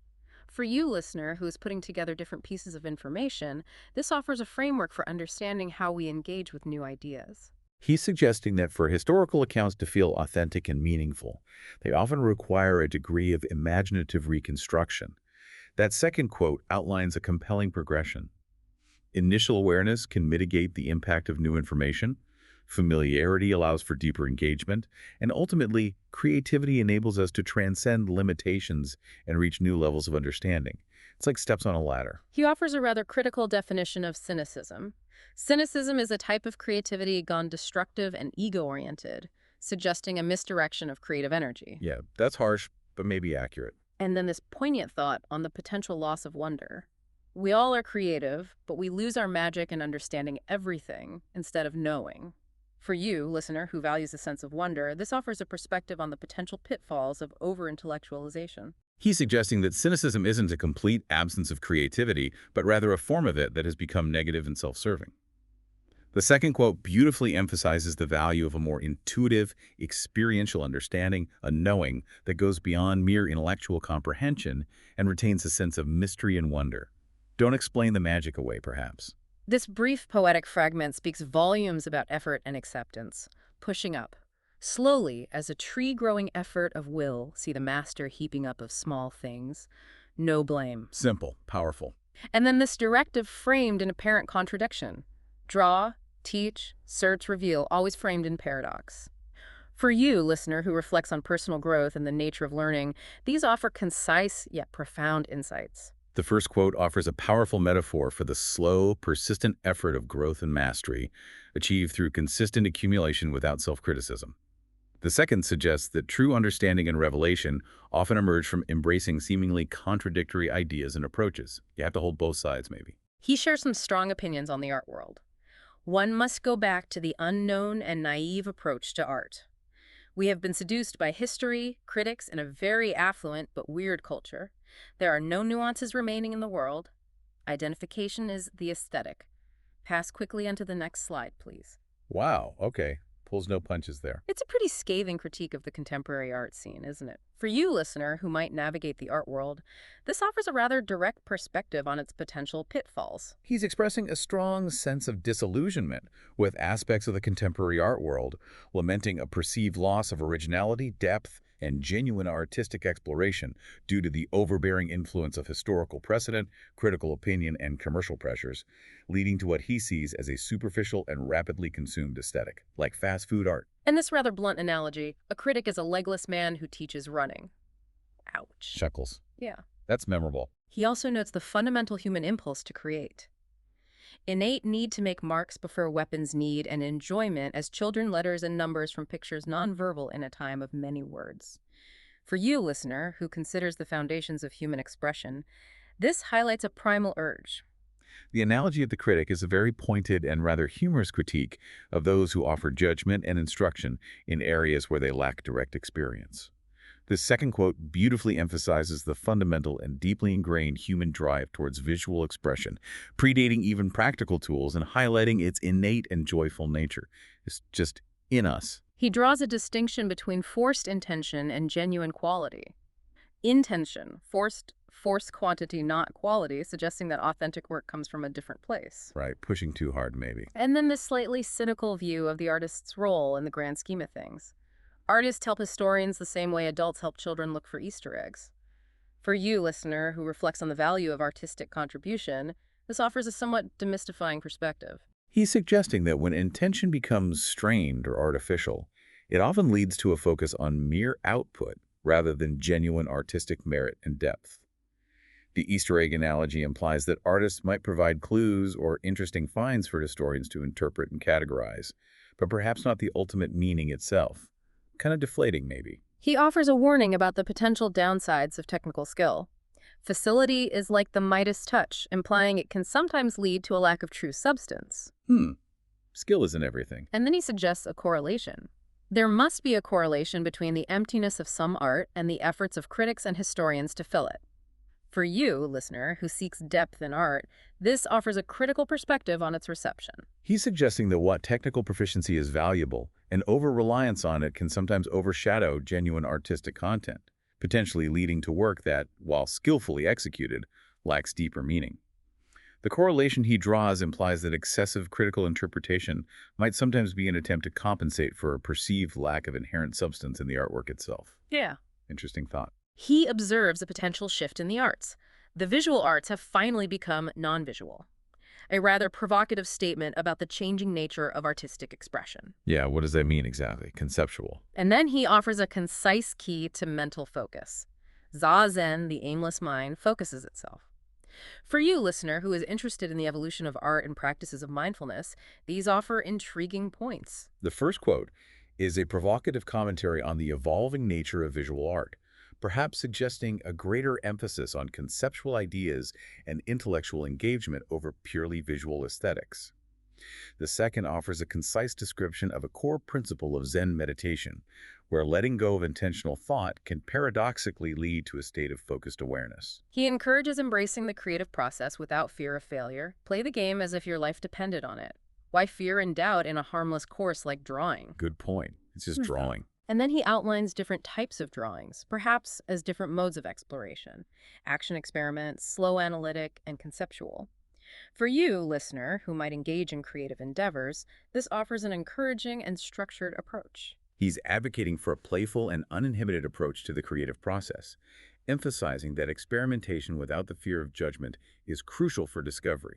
For you, listener, who is putting together different pieces of information, this offers a framework for understanding how we engage with new ideas. He's suggesting that for historical accounts to feel authentic and meaningful, they often require a degree of imaginative reconstruction. That second quote outlines a compelling progression. Initial awareness can mitigate the impact of new information. Familiarity allows for deeper engagement. And ultimately, creativity enables us to transcend limitations and reach new levels of understanding. It's like steps on a ladder. He offers a rather critical definition of cynicism. Cynicism is a type of creativity gone destructive and ego-oriented, suggesting a misdirection of creative energy. Yeah, that's harsh, but maybe accurate. And then this poignant thought on the potential loss of wonder. We all are creative, but we lose our magic in understanding everything instead of knowing. For you, listener, who values a sense of wonder, this offers a perspective on the potential pitfalls of over-intellectualization. He's suggesting that cynicism isn't a complete absence of creativity, but rather a form of it that has become negative and self-serving. The second quote beautifully emphasizes the value of a more intuitive, experiential understanding, a knowing that goes beyond mere intellectual comprehension and retains a sense of mystery and wonder. Don't explain the magic away, perhaps. This brief poetic fragment speaks volumes about effort and acceptance, pushing up. Slowly, as a tree-growing effort of will, see the master heaping up of small things. No blame. Simple, powerful. And then this directive framed in apparent contradiction. Draw, teach, search, reveal, always framed in paradox. For you, listener, who reflects on personal growth and the nature of learning, these offer concise yet profound insights. The first quote offers a powerful metaphor for the slow, persistent effort of growth and mastery, achieved through consistent accumulation without self-criticism. The second suggests that true understanding and revelation often emerge from embracing seemingly contradictory ideas and approaches. You have to hold both sides, maybe. He shares some strong opinions on the art world. One must go back to the unknown and naive approach to art. We have been seduced by history, critics, and a very affluent but weird culture. There are no nuances remaining in the world. Identification is the aesthetic. Pass quickly onto the next slide, please. Wow, okay. Pulls no punches there. It's a pretty scathing critique of the contemporary art scene, isn't it? For you, listener, who might navigate the art world, this offers a rather direct perspective on its potential pitfalls. He's expressing a strong sense of disillusionment with aspects of the contemporary art world, lamenting a perceived loss of originality, depth, and genuine artistic exploration due to the overbearing influence of historical precedent, critical opinion, and commercial pressures, leading to what he sees as a superficial and rapidly consumed aesthetic, like fast food art. In this rather blunt analogy, a critic is a legless man who teaches running. Ouch. Chuckles. Yeah. That's memorable. He also notes the fundamental human impulse to create. Innate need to make marks before weapons need and enjoyment as children letters and numbers from pictures nonverbal in a time of many words. For you, listener, who considers the foundations of human expression, this highlights a primal urge. The analogy of the critic is a very pointed and rather humorous critique of those who offer judgment and instruction in areas where they lack direct experience. This second quote beautifully emphasizes the fundamental and deeply ingrained human drive towards visual expression, predating even practical tools and highlighting its innate and joyful nature. It's just in us. He draws a distinction between forced intention and genuine quality. Intention, forced quantity, not quality, suggesting that authentic work comes from a different place. Right, pushing too hard maybe. And then this slightly cynical view of the artist's role in the grand scheme of things. Artists help historians the same way adults help children look for Easter eggs. For you, listener, who reflects on the value of artistic contribution, this offers a somewhat demystifying perspective. He's suggesting that when intention becomes strained or artificial, it often leads to a focus on mere output rather than genuine artistic merit and depth. The Easter egg analogy implies that artists might provide clues or interesting finds for historians to interpret and categorize, but perhaps not the ultimate meaning itself. Kind of deflating, maybe. He offers a warning about the potential downsides of technical skill. Facility is like the Midas touch, implying it can sometimes lead to a lack of true substance. Skill isn't everything. And then he suggests a correlation. There must be a correlation between the emptiness of some art and the efforts of critics and historians to fill it. For you, listener, who seeks depth in art, this offers a critical perspective on its reception. He's suggesting that what technical proficiency is valuable, and over-reliance on it can sometimes overshadow genuine artistic content, potentially leading to work that, while skillfully executed, lacks deeper meaning. The correlation he draws implies that excessive critical interpretation might sometimes be an attempt to compensate for a perceived lack of inherent substance in the artwork itself. Yeah. Interesting thought. He observes a potential shift in the arts. The visual arts have finally become non-visual, a rather provocative statement about the changing nature of artistic expression. Yeah, what does that mean exactly? Conceptual. And then he offers a concise key to mental focus. Zazen, the aimless mind, focuses itself. For you, listener, who is interested in the evolution of art and practices of mindfulness, these offer intriguing points. The first quote is a provocative commentary on the evolving nature of visual art, perhaps suggesting a greater emphasis on conceptual ideas and intellectual engagement over purely visual aesthetics. The second offers a concise description of a core principle of Zen meditation, where letting go of intentional thought can paradoxically lead to a state of focused awareness. He encourages embracing the creative process without fear of failure. Play the game as if your life depended on it. Why fear and doubt in a harmless course like drawing? Good point. It's just drawing. And then he outlines different types of drawings, perhaps as different modes of exploration: action experiment, slow analytic, and conceptual. For you, listener, who might engage in creative endeavors, this offers an encouraging and structured approach. He's advocating for a playful and uninhibited approach to the creative process, emphasizing that experimentation without the fear of judgment is crucial for discovery.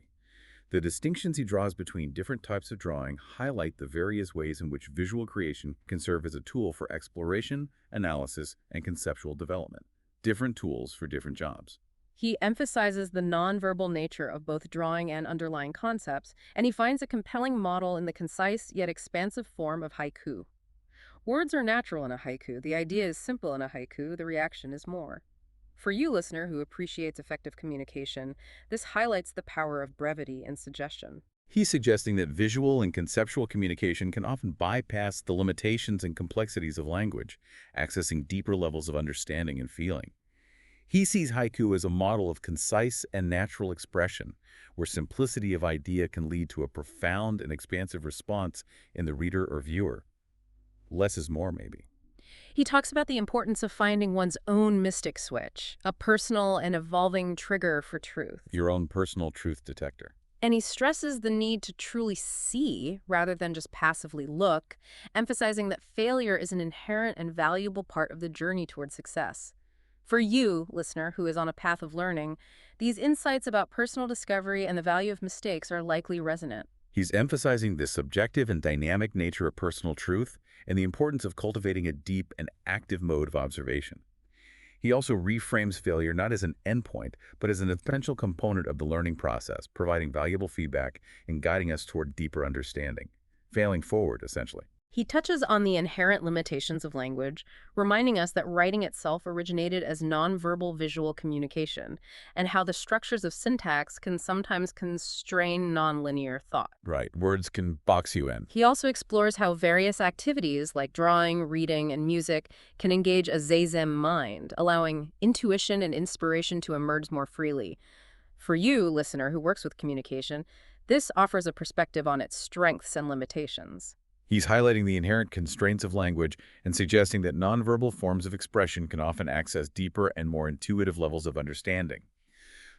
The distinctions he draws between different types of drawing highlight the various ways in which visual creation can serve as a tool for exploration, analysis, and conceptual development. Different tools for different jobs. He emphasizes the nonverbal nature of both drawing and underlying concepts, and he finds a compelling model in the concise yet expansive form of haiku. Words are natural in a haiku. The idea is simple in a haiku. The reaction is more. For you, listener, who appreciates effective communication, this highlights the power of brevity and suggestion. He's suggesting that visual and conceptual communication can often bypass the limitations and complexities of language, accessing deeper levels of understanding and feeling. He sees haiku as a model of concise and natural expression, where simplicity of idea can lead to a profound and expansive response in the reader or viewer. Less is more, maybe. He talks about the importance of finding one's own mystic switch, a personal and evolving trigger for truth. Your own personal truth detector. And he stresses the need to truly see rather than just passively look, emphasizing that failure is an inherent and valuable part of the journey toward success. For you, listener, who is on a path of learning, these insights about personal discovery and the value of mistakes are likely resonant. He's emphasizing the subjective and dynamic nature of personal truth and the importance of cultivating a deep and active mode of observation. He also reframes failure not as an endpoint, but as an essential component of the learning process, providing valuable feedback and guiding us toward deeper understanding. Failing forward, essentially. He touches on the inherent limitations of language, reminding us that writing itself originated as nonverbal visual communication, and how the structures of syntax can sometimes constrain nonlinear thought. Right. Words can box you in. He also explores how various activities like drawing, reading, and music can engage a zazen mind, allowing intuition and inspiration to emerge more freely. For you, listener, who works with communication, this offers a perspective on its strengths and limitations. He's highlighting the inherent constraints of language and suggesting that nonverbal forms of expression can often access deeper and more intuitive levels of understanding.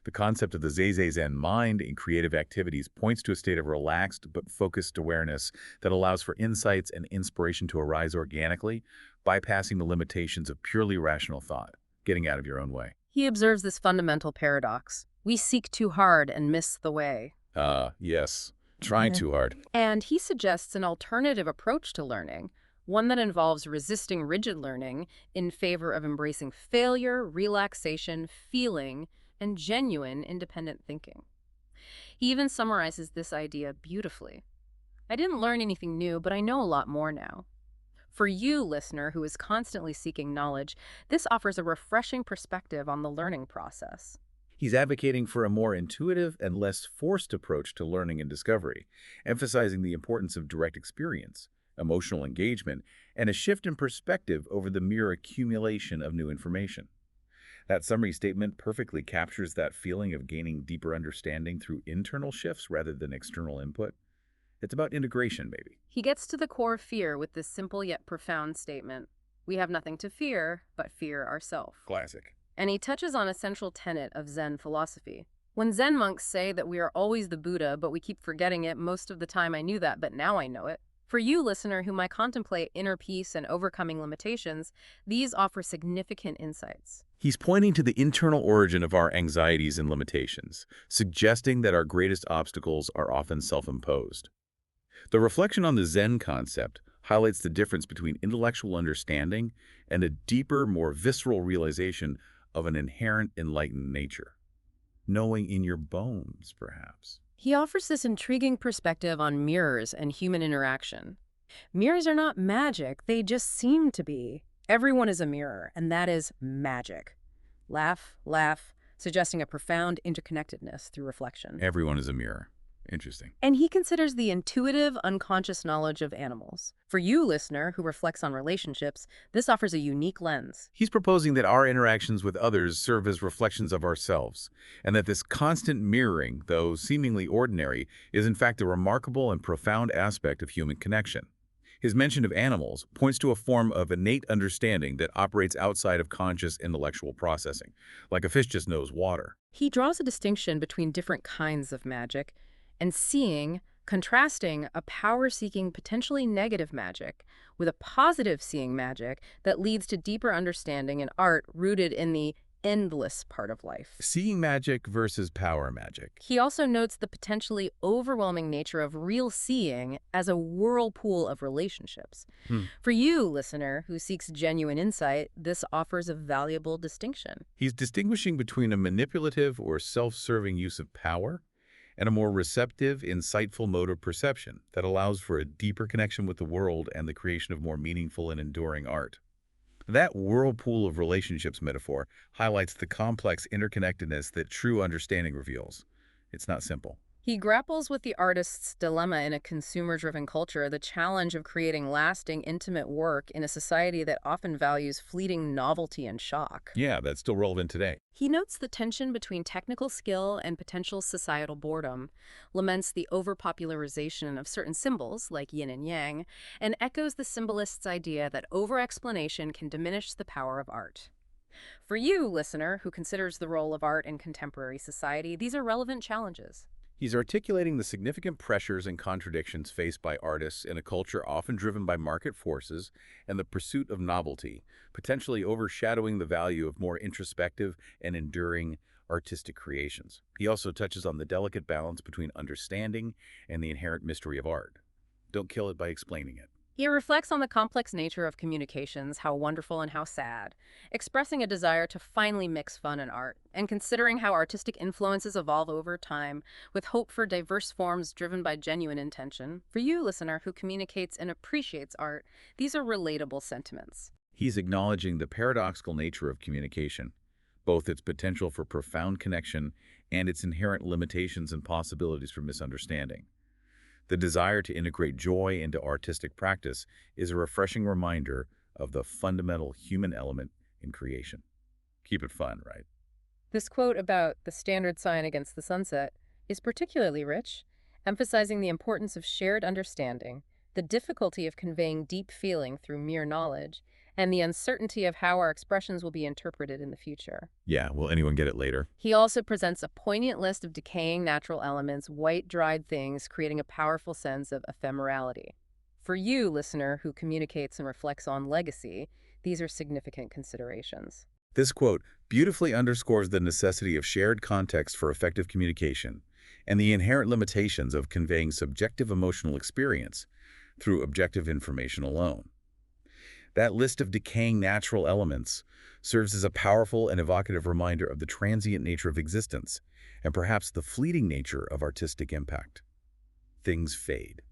The concept of the zazen mind in creative activities points to a state of relaxed but focused awareness that allows for insights and inspiration to arise organically, bypassing the limitations of purely rational thought, getting out of your own way. He observes this fundamental paradox. We seek too hard and miss the way. Yes. Trying too hard. And he suggests an alternative approach to learning, one that involves resisting rigid learning in favor of embracing failure, relaxation, feeling, and genuine independent thinking. He even summarizes this idea beautifully. I didn't learn anything new, but I know a lot more now. For you, listener, who is constantly seeking knowledge, this offers a refreshing perspective on the learning process. He's advocating for a more intuitive and less forced approach to learning and discovery, emphasizing the importance of direct experience, emotional engagement, and a shift in perspective over the mere accumulation of new information. That summary statement perfectly captures that feeling of gaining deeper understanding through internal shifts rather than external input. It's about integration, maybe. He gets to the core of fear with this simple yet profound statement. We have nothing to fear but fear ourselves. Classic. And he touches on a central tenet of Zen philosophy. When Zen monks say that we are always the Buddha, but we keep forgetting it, most of the time I knew that, but now I know it. For you, listener, who might contemplate inner peace and overcoming limitations, these offer significant insights. He's pointing to the internal origin of our anxieties and limitations, suggesting that our greatest obstacles are often self-imposed. The reflection on the Zen concept highlights the difference between intellectual understanding and a deeper, more visceral realization of an inherent enlightened nature. Knowing in your bones, perhaps. He offers this intriguing perspective on mirrors and human interaction. Mirrors are not magic, they just seem to be. Everyone is a mirror, and that is magic. Laugh, laugh, suggesting a profound interconnectedness through reflection. Everyone is a mirror. Interesting. And he considers the intuitive, unconscious knowledge of animals. For you, listener, who reflects on relationships, this offers a unique lens. He's proposing that our interactions with others serve as reflections of ourselves, and that this constant mirroring, though seemingly ordinary, is in fact a remarkable and profound aspect of human connection. His mention of animals points to a form of innate understanding that operates outside of conscious intellectual processing, like a fish just knows water. He draws a distinction between different kinds of magic and seeing, contrasting a power-seeking, potentially negative magic with a positive seeing magic that leads to deeper understanding and art rooted in the endless part of life. Seeing magic versus power magic. He also notes the potentially overwhelming nature of real seeing as a whirlpool of relationships. For you, listener, who seeks genuine insight, this offers a valuable distinction. He's distinguishing between a manipulative or self-serving use of power and a more receptive, insightful mode of perception that allows for a deeper connection with the world and the creation of more meaningful and enduring art. That whirlpool of relationships metaphor highlights the complex interconnectedness that true understanding reveals. It's not simple. He grapples with the artist's dilemma in a consumer-driven culture, the challenge of creating lasting, intimate work in a society that often values fleeting novelty and shock. Yeah, that's still relevant today. He notes the tension between technical skill and potential societal boredom, laments the overpopularization of certain symbols, like yin and yang, and echoes the symbolist's idea that over-explanation can diminish the power of art. For you, listener, who considers the role of art in contemporary society, these are relevant challenges. He's articulating the significant pressures and contradictions faced by artists in a culture often driven by market forces and the pursuit of novelty, potentially overshadowing the value of more introspective and enduring artistic creations. He also touches on the delicate balance between understanding and the inherent mystery of art. Don't kill it by explaining it. He reflects on the complex nature of communications, how wonderful and how sad, expressing a desire to finally mix fun and art, and considering how artistic influences evolve over time, with hope for diverse forms driven by genuine intention. For you, listener, who communicates and appreciates art, these are relatable sentiments. He's acknowledging the paradoxical nature of communication, both its potential for profound connection and its inherent limitations and possibilities for misunderstanding. The desire to integrate joy into artistic practice is a refreshing reminder of the fundamental human element in creation. Keep it fun, right? This quote about the standard sign against the sunset is particularly rich, emphasizing the importance of shared understanding, the difficulty of conveying deep feeling through mere knowledge, and the uncertainty of how our expressions will be interpreted in the future. Yeah, will anyone get it later? He also presents a poignant list of decaying natural elements, white, dried things, creating a powerful sense of ephemerality. For you, listener, who communicates and reflects on legacy, these are significant considerations. This quote beautifully underscores the necessity of shared context for effective communication and the inherent limitations of conveying subjective emotional experience through objective information alone. That list of decaying natural elements serves as a powerful and evocative reminder of the transient nature of existence and perhaps the fleeting nature of artistic impact. Things fade.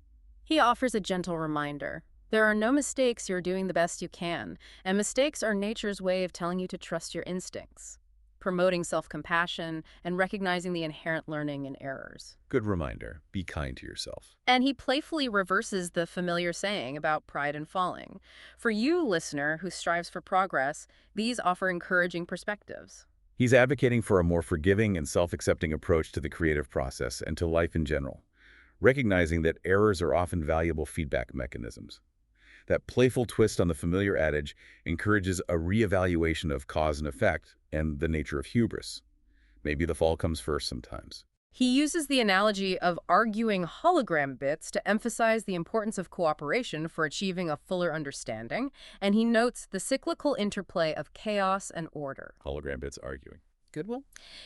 He offers a gentle reminder. There are no mistakes, you're doing the best you can, and mistakes are nature's way of telling you to trust your instincts. promoting self-compassion and recognizing the inherent learning in errors. Good reminder. Be kind to yourself. And he playfully reverses the familiar saying about pride and falling. For you, listener, who strives for progress, these offer encouraging perspectives. He's advocating for a more forgiving and self-accepting approach to the creative process and to life in general, recognizing that errors are often valuable feedback mechanisms. That playful twist on the familiar adage encourages a reevaluation of cause and effect and the nature of hubris. Maybe the fall comes first sometimes. He uses the analogy of arguing hologram bits to emphasize the importance of cooperation for achieving a fuller understanding, and he notes the cyclical interplay of chaos and order. Hologram bits arguing. Good one.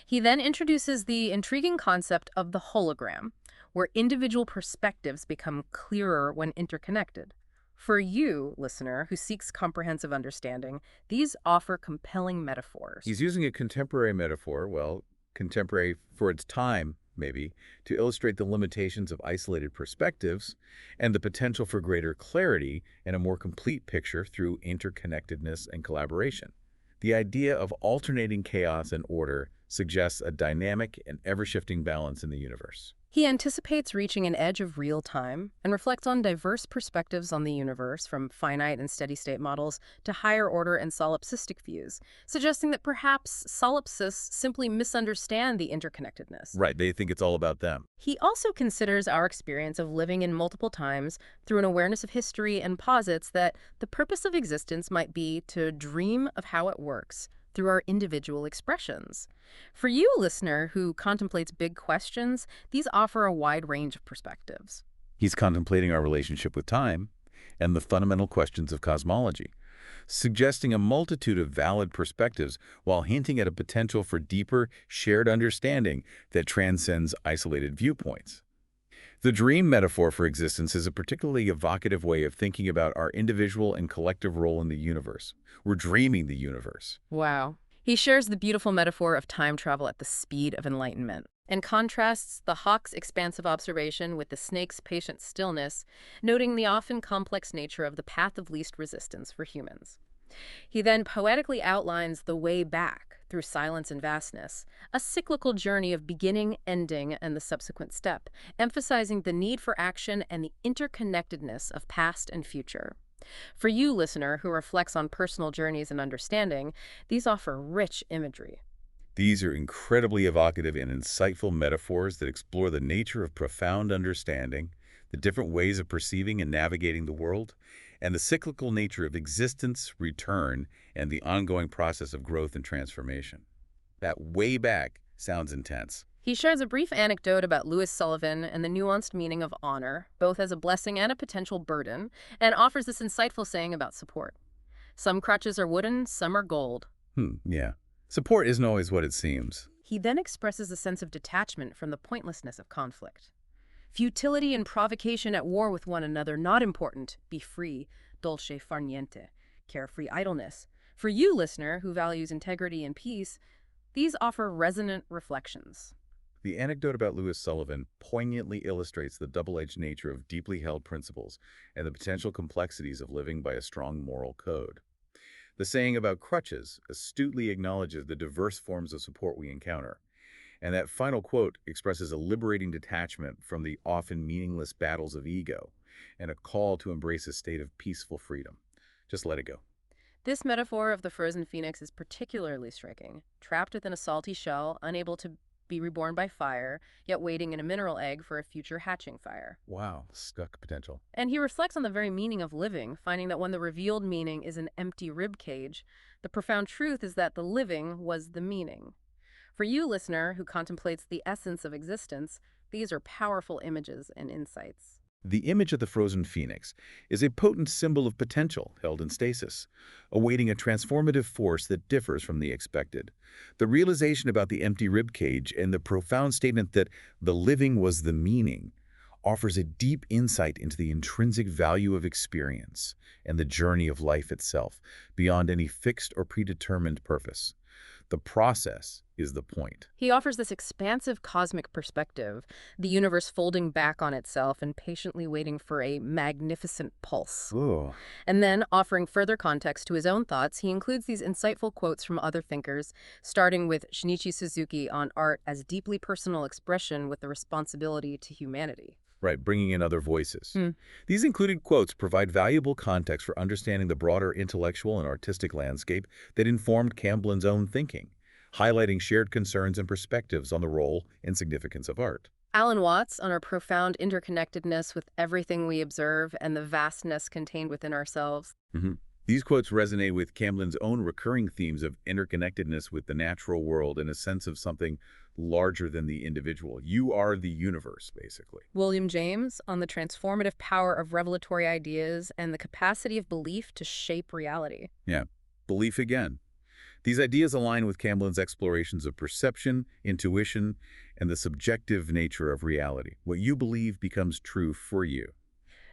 He then introduces the intriguing concept of the hologram, where individual perspectives become clearer when interconnected. For you, listener, who seeks comprehensive understanding, these offer compelling metaphors. He's using a contemporary metaphor, well, contemporary for its time, maybe, to illustrate the limitations of isolated perspectives and the potential for greater clarity and a more complete picture through interconnectedness and collaboration. The idea of alternating chaos and order suggests a dynamic and ever-shifting balance in the universe. He anticipates reaching an edge of real time and reflects on diverse perspectives on the universe, from finite and steady-state models to higher-order and solipsistic views, suggesting that perhaps solipsists simply misunderstand the interconnectedness. Right, they think it's all about them. He also considers our experience of living in multiple times through an awareness of history and posits that the purpose of existence might be to dream of how it works through our individual expressions. For you, listener, who contemplates big questions, these offer a wide range of perspectives. He's contemplating our relationship with time and the fundamental questions of cosmology, suggesting a multitude of valid perspectives while hinting at a potential for deeper, shared understanding that transcends isolated viewpoints. The dream metaphor for existence is a particularly evocative way of thinking about our individual and collective role in the universe. We're dreaming the universe. Wow. He shares the beautiful metaphor of time travel at the speed of enlightenment and contrasts the hawk's expansive observation with the snake's patient stillness, noting the often complex nature of the path of least resistance for humans. He then poetically outlines the way back through silence and vastness, a cyclical journey of beginning, ending, and the subsequent step, emphasizing the need for action and the interconnectedness of past and future. For you, listener, who reflects on personal journeys and understanding, these offer rich imagery. These are incredibly evocative and insightful metaphors that explore the nature of profound understanding, the different ways of perceiving and navigating the world, and the cyclical nature of existence, return, and the ongoing process of growth and transformation. That way back sounds intense. He shares a brief anecdote about Louis Sullivan and the nuanced meaning of honor, both as a blessing and a potential burden, and offers this insightful saying about support. Some crutches are wooden, some are gold. Yeah. Support isn't always what it seems. He then expresses a sense of detachment from the pointlessness of conflict. Futility and provocation at war with one another not important. Be free, dolce far niente, carefree idleness. For you, listener, who values integrity and peace, these offer resonant reflections. The anecdote about Louis Sullivan poignantly illustrates the double-edged nature of deeply held principles and the potential complexities of living by a strong moral code. The saying about crutches astutely acknowledges the diverse forms of support we encounter, and that final quote expresses a liberating detachment from the often meaningless battles of ego and a call to embrace a state of peaceful freedom. Just let it go. This metaphor of the frozen phoenix is particularly striking. Trapped within a salty shell, unable to be reborn by fire, yet waiting in a mineral egg for a future hatching fire. Wow, stuck potential. And he reflects on the very meaning of living, finding that when the revealed meaning is an empty rib cage, the profound truth is that the living was the meaning. For you, listener, who contemplates the essence of existence, these are powerful images and insights. The image of the frozen phoenix is a potent symbol of potential held in stasis, awaiting a transformative force that differs from the expected. The realization about the empty ribcage and the profound statement that the living was the meaning offers a deep insight into the intrinsic value of experience and the journey of life itself, beyond any fixed or predetermined purpose. The process is the point. He offers this expansive cosmic perspective, the universe folding back on itself and patiently waiting for a magnificent pulse. Ooh. And then, offering further context to his own thoughts, he includes these insightful quotes from other thinkers, starting with Shinichi Suzuki on art as deeply personal expression with a responsibility to humanity. Right, bringing in other voices. Hmm. These included quotes provide valuable context for understanding the broader intellectual and artistic landscape that informed Camblin's own thinking, highlighting shared concerns and perspectives on the role and significance of art. Alan Watts on our profound interconnectedness with everything we observe and the vastness contained within ourselves. Mhm. These quotes resonate with Camblin's own recurring themes of interconnectedness with the natural world and a sense of something larger than the individual. You are the universe, basically. William James on the transformative power of revelatory ideas and the capacity of belief to shape reality. Yeah, belief again. These ideas align with Camblin's explorations of perception, intuition, and the subjective nature of reality. What you believe becomes true for you.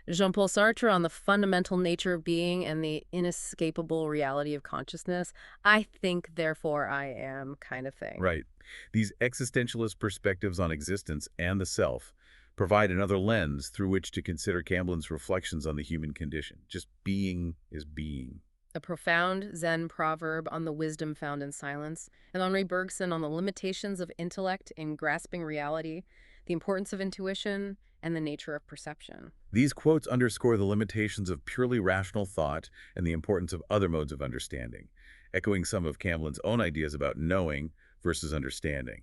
Jean-Paul Sartre on the fundamental nature of being and the inescapable reality of consciousness. I think, therefore I am kind of thing. Right. These existentialist perspectives on existence and the self provide another lens through which to consider Camblin's reflections on the human condition. Just being is being. A profound Zen proverb on the wisdom found in silence, and Henri Bergson on the limitations of intellect in grasping reality, the importance of intuition, and the nature of perception. These quotes underscore the limitations of purely rational thought and the importance of other modes of understanding, echoing some of Camblin's own ideas about knowing versus understanding.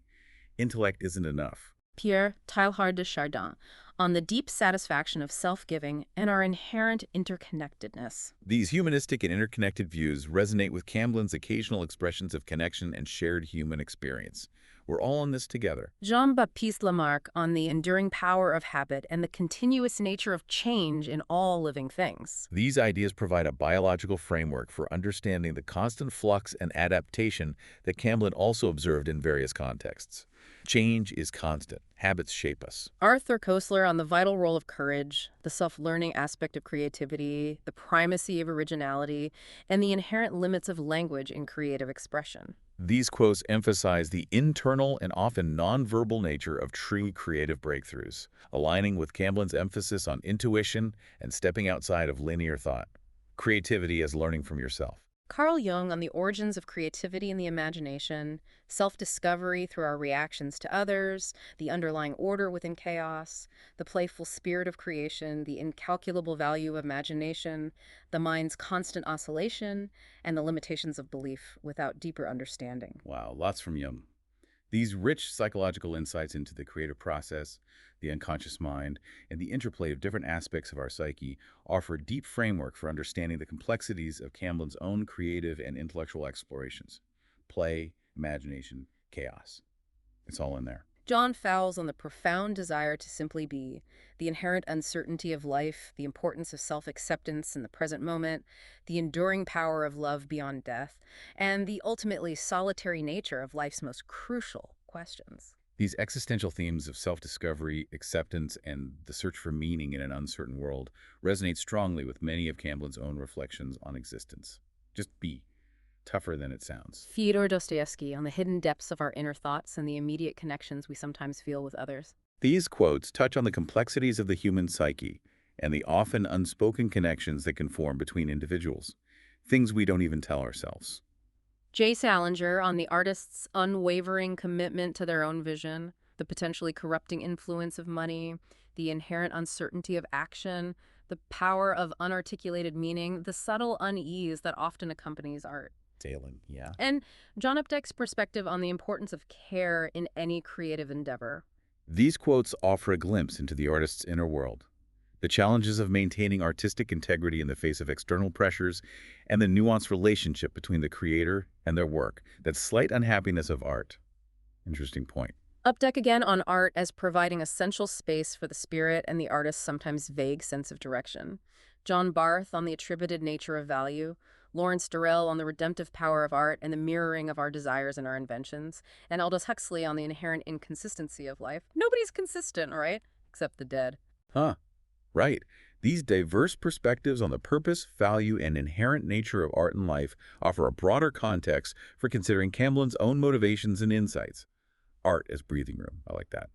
Intellect isn't enough. Pierre Teilhard de Chardin on the deep satisfaction of self-giving and our inherent interconnectedness. These humanistic and interconnected views resonate with Camblin's occasional expressions of connection and shared human experience. We're all in this together. Jean-Baptiste Lamarck on the enduring power of habit and the continuous nature of change in all living things. These ideas provide a biological framework for understanding the constant flux and adaptation that Camblin also observed in various contexts. Change is constant. Habits shape us. Arthur Koestler on the vital role of courage, the self-learning aspect of creativity, the primacy of originality, and the inherent limits of language in creative expression. These quotes emphasize the internal and often nonverbal nature of true creative breakthroughs, aligning with Camblin's emphasis on intuition and stepping outside of linear thought. Creativity as learning from yourself. Carl Jung on the origins of creativity in the imagination, self-discovery through our reactions to others, the underlying order within chaos, the playful spirit of creation, the incalculable value of imagination, the mind's constant oscillation, and the limitations of belief without deeper understanding. Wow, lots from Jung. These rich psychological insights into the creative process, the unconscious mind, and the interplay of different aspects of our psyche offer a deep framework for understanding the complexities of Camblin's own creative and intellectual explorations. Play, imagination, chaos. It's all in there. John Fowles on the profound desire to simply be, the inherent uncertainty of life, the importance of self-acceptance in the present moment, the enduring power of love beyond death, and the ultimately solitary nature of life's most crucial questions. These existential themes of self-discovery, acceptance, and the search for meaning in an uncertain world resonate strongly with many of Camblin's own reflections on existence. Just be. Tougher than it sounds. Fyodor Dostoevsky on the hidden depths of our inner thoughts and the immediate connections we sometimes feel with others. These quotes touch on the complexities of the human psyche and the often unspoken connections that can form between individuals, things we don't even tell ourselves. Jay Salinger on the artist's unwavering commitment to their own vision, the potentially corrupting influence of money, the inherent uncertainty of action, the power of unarticulated meaning, the subtle unease that often accompanies art. Sailing, yeah. And John Updike's perspective on the importance of care in any creative endeavor. These quotes offer a glimpse into the artist's inner world, the challenges of maintaining artistic integrity in the face of external pressures, and the nuanced relationship between the creator and their work, that slight unhappiness of art. Interesting point. Updike again on art as providing essential space for the spirit and the artist's sometimes vague sense of direction. John Barth on the attributed nature of value. Lawrence Durrell on the redemptive power of art and the mirroring of our desires and our inventions, and Aldous Huxley on the inherent inconsistency of life. Nobody's consistent, right? Except the dead. Huh. Right. These diverse perspectives on the purpose, value, and inherent nature of art and life offer a broader context for considering Camblin's own motivations and insights. Art as breathing room. I like that.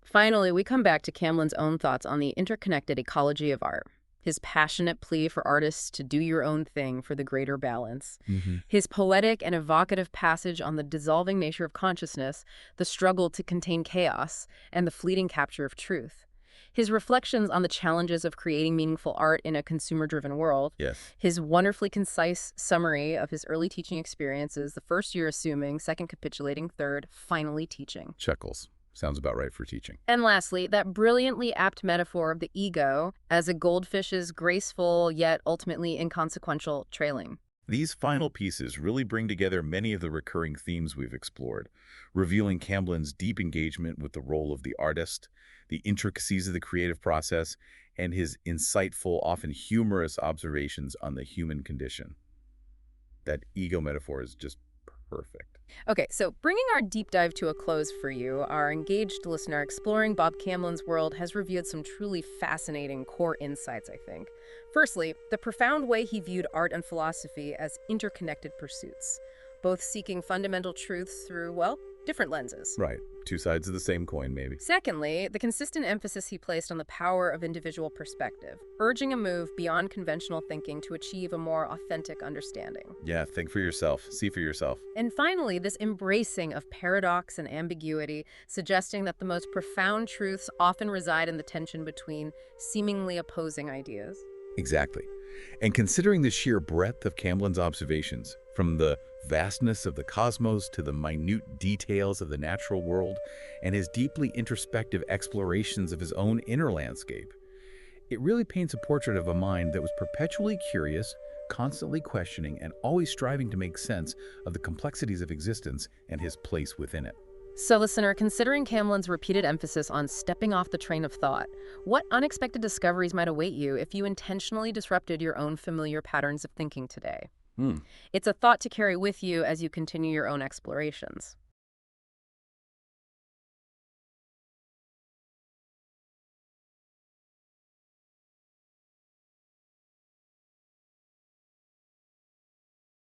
Finally, we come back to Camlin's own thoughts on the interconnected ecology of art. His passionate plea for artists to do your own thing for the greater balance. His poetic and evocative passage on the dissolving nature of consciousness, the struggle to contain chaos, and the fleeting capture of truth. His reflections on the challenges of creating meaningful art in a consumer-driven world. Yes. His wonderfully concise summary of his early teaching experiences, the first year assuming, second capitulating, third finally teaching. Chuckles. Sounds about right for teaching. And lastly, that brilliantly apt metaphor of the ego as a goldfish's graceful yet ultimately inconsequential trailing. These final pieces really bring together many of the recurring themes we've explored, revealing Camblin's deep engagement with the role of the artist, the intricacies of the creative process, and his insightful, often humorous observations on the human condition. That ego metaphor is just perfect. Okay, so bringing our deep dive to a close for you, our engaged listener exploring Bob Camblin's world has revealed some truly fascinating core insights, I think. Firstly, the profound way he viewed art and philosophy as interconnected pursuits, both seeking fundamental truths through, well, different lenses. Right. Two sides of the same coin, maybe. Secondly, the consistent emphasis he placed on the power of individual perspective, urging a move beyond conventional thinking to achieve a more authentic understanding. Yeah, think for yourself. See for yourself. And finally, this embracing of paradox and ambiguity, suggesting that the most profound truths often reside in the tension between seemingly opposing ideas. Exactly. And considering the sheer breadth of Camblin's observations, from the vastness of the cosmos to the minute details of the natural world, and his deeply introspective explorations of his own inner landscape, it really paints a portrait of a mind that was perpetually curious, constantly questioning, and always striving to make sense of the complexities of existence and his place within it. So, listener, considering Camblin's repeated emphasis on stepping off the train of thought, what unexpected discoveries might await you if you intentionally disrupted your own familiar patterns of thinking today? It's a thought to carry with you as you continue your own explorations.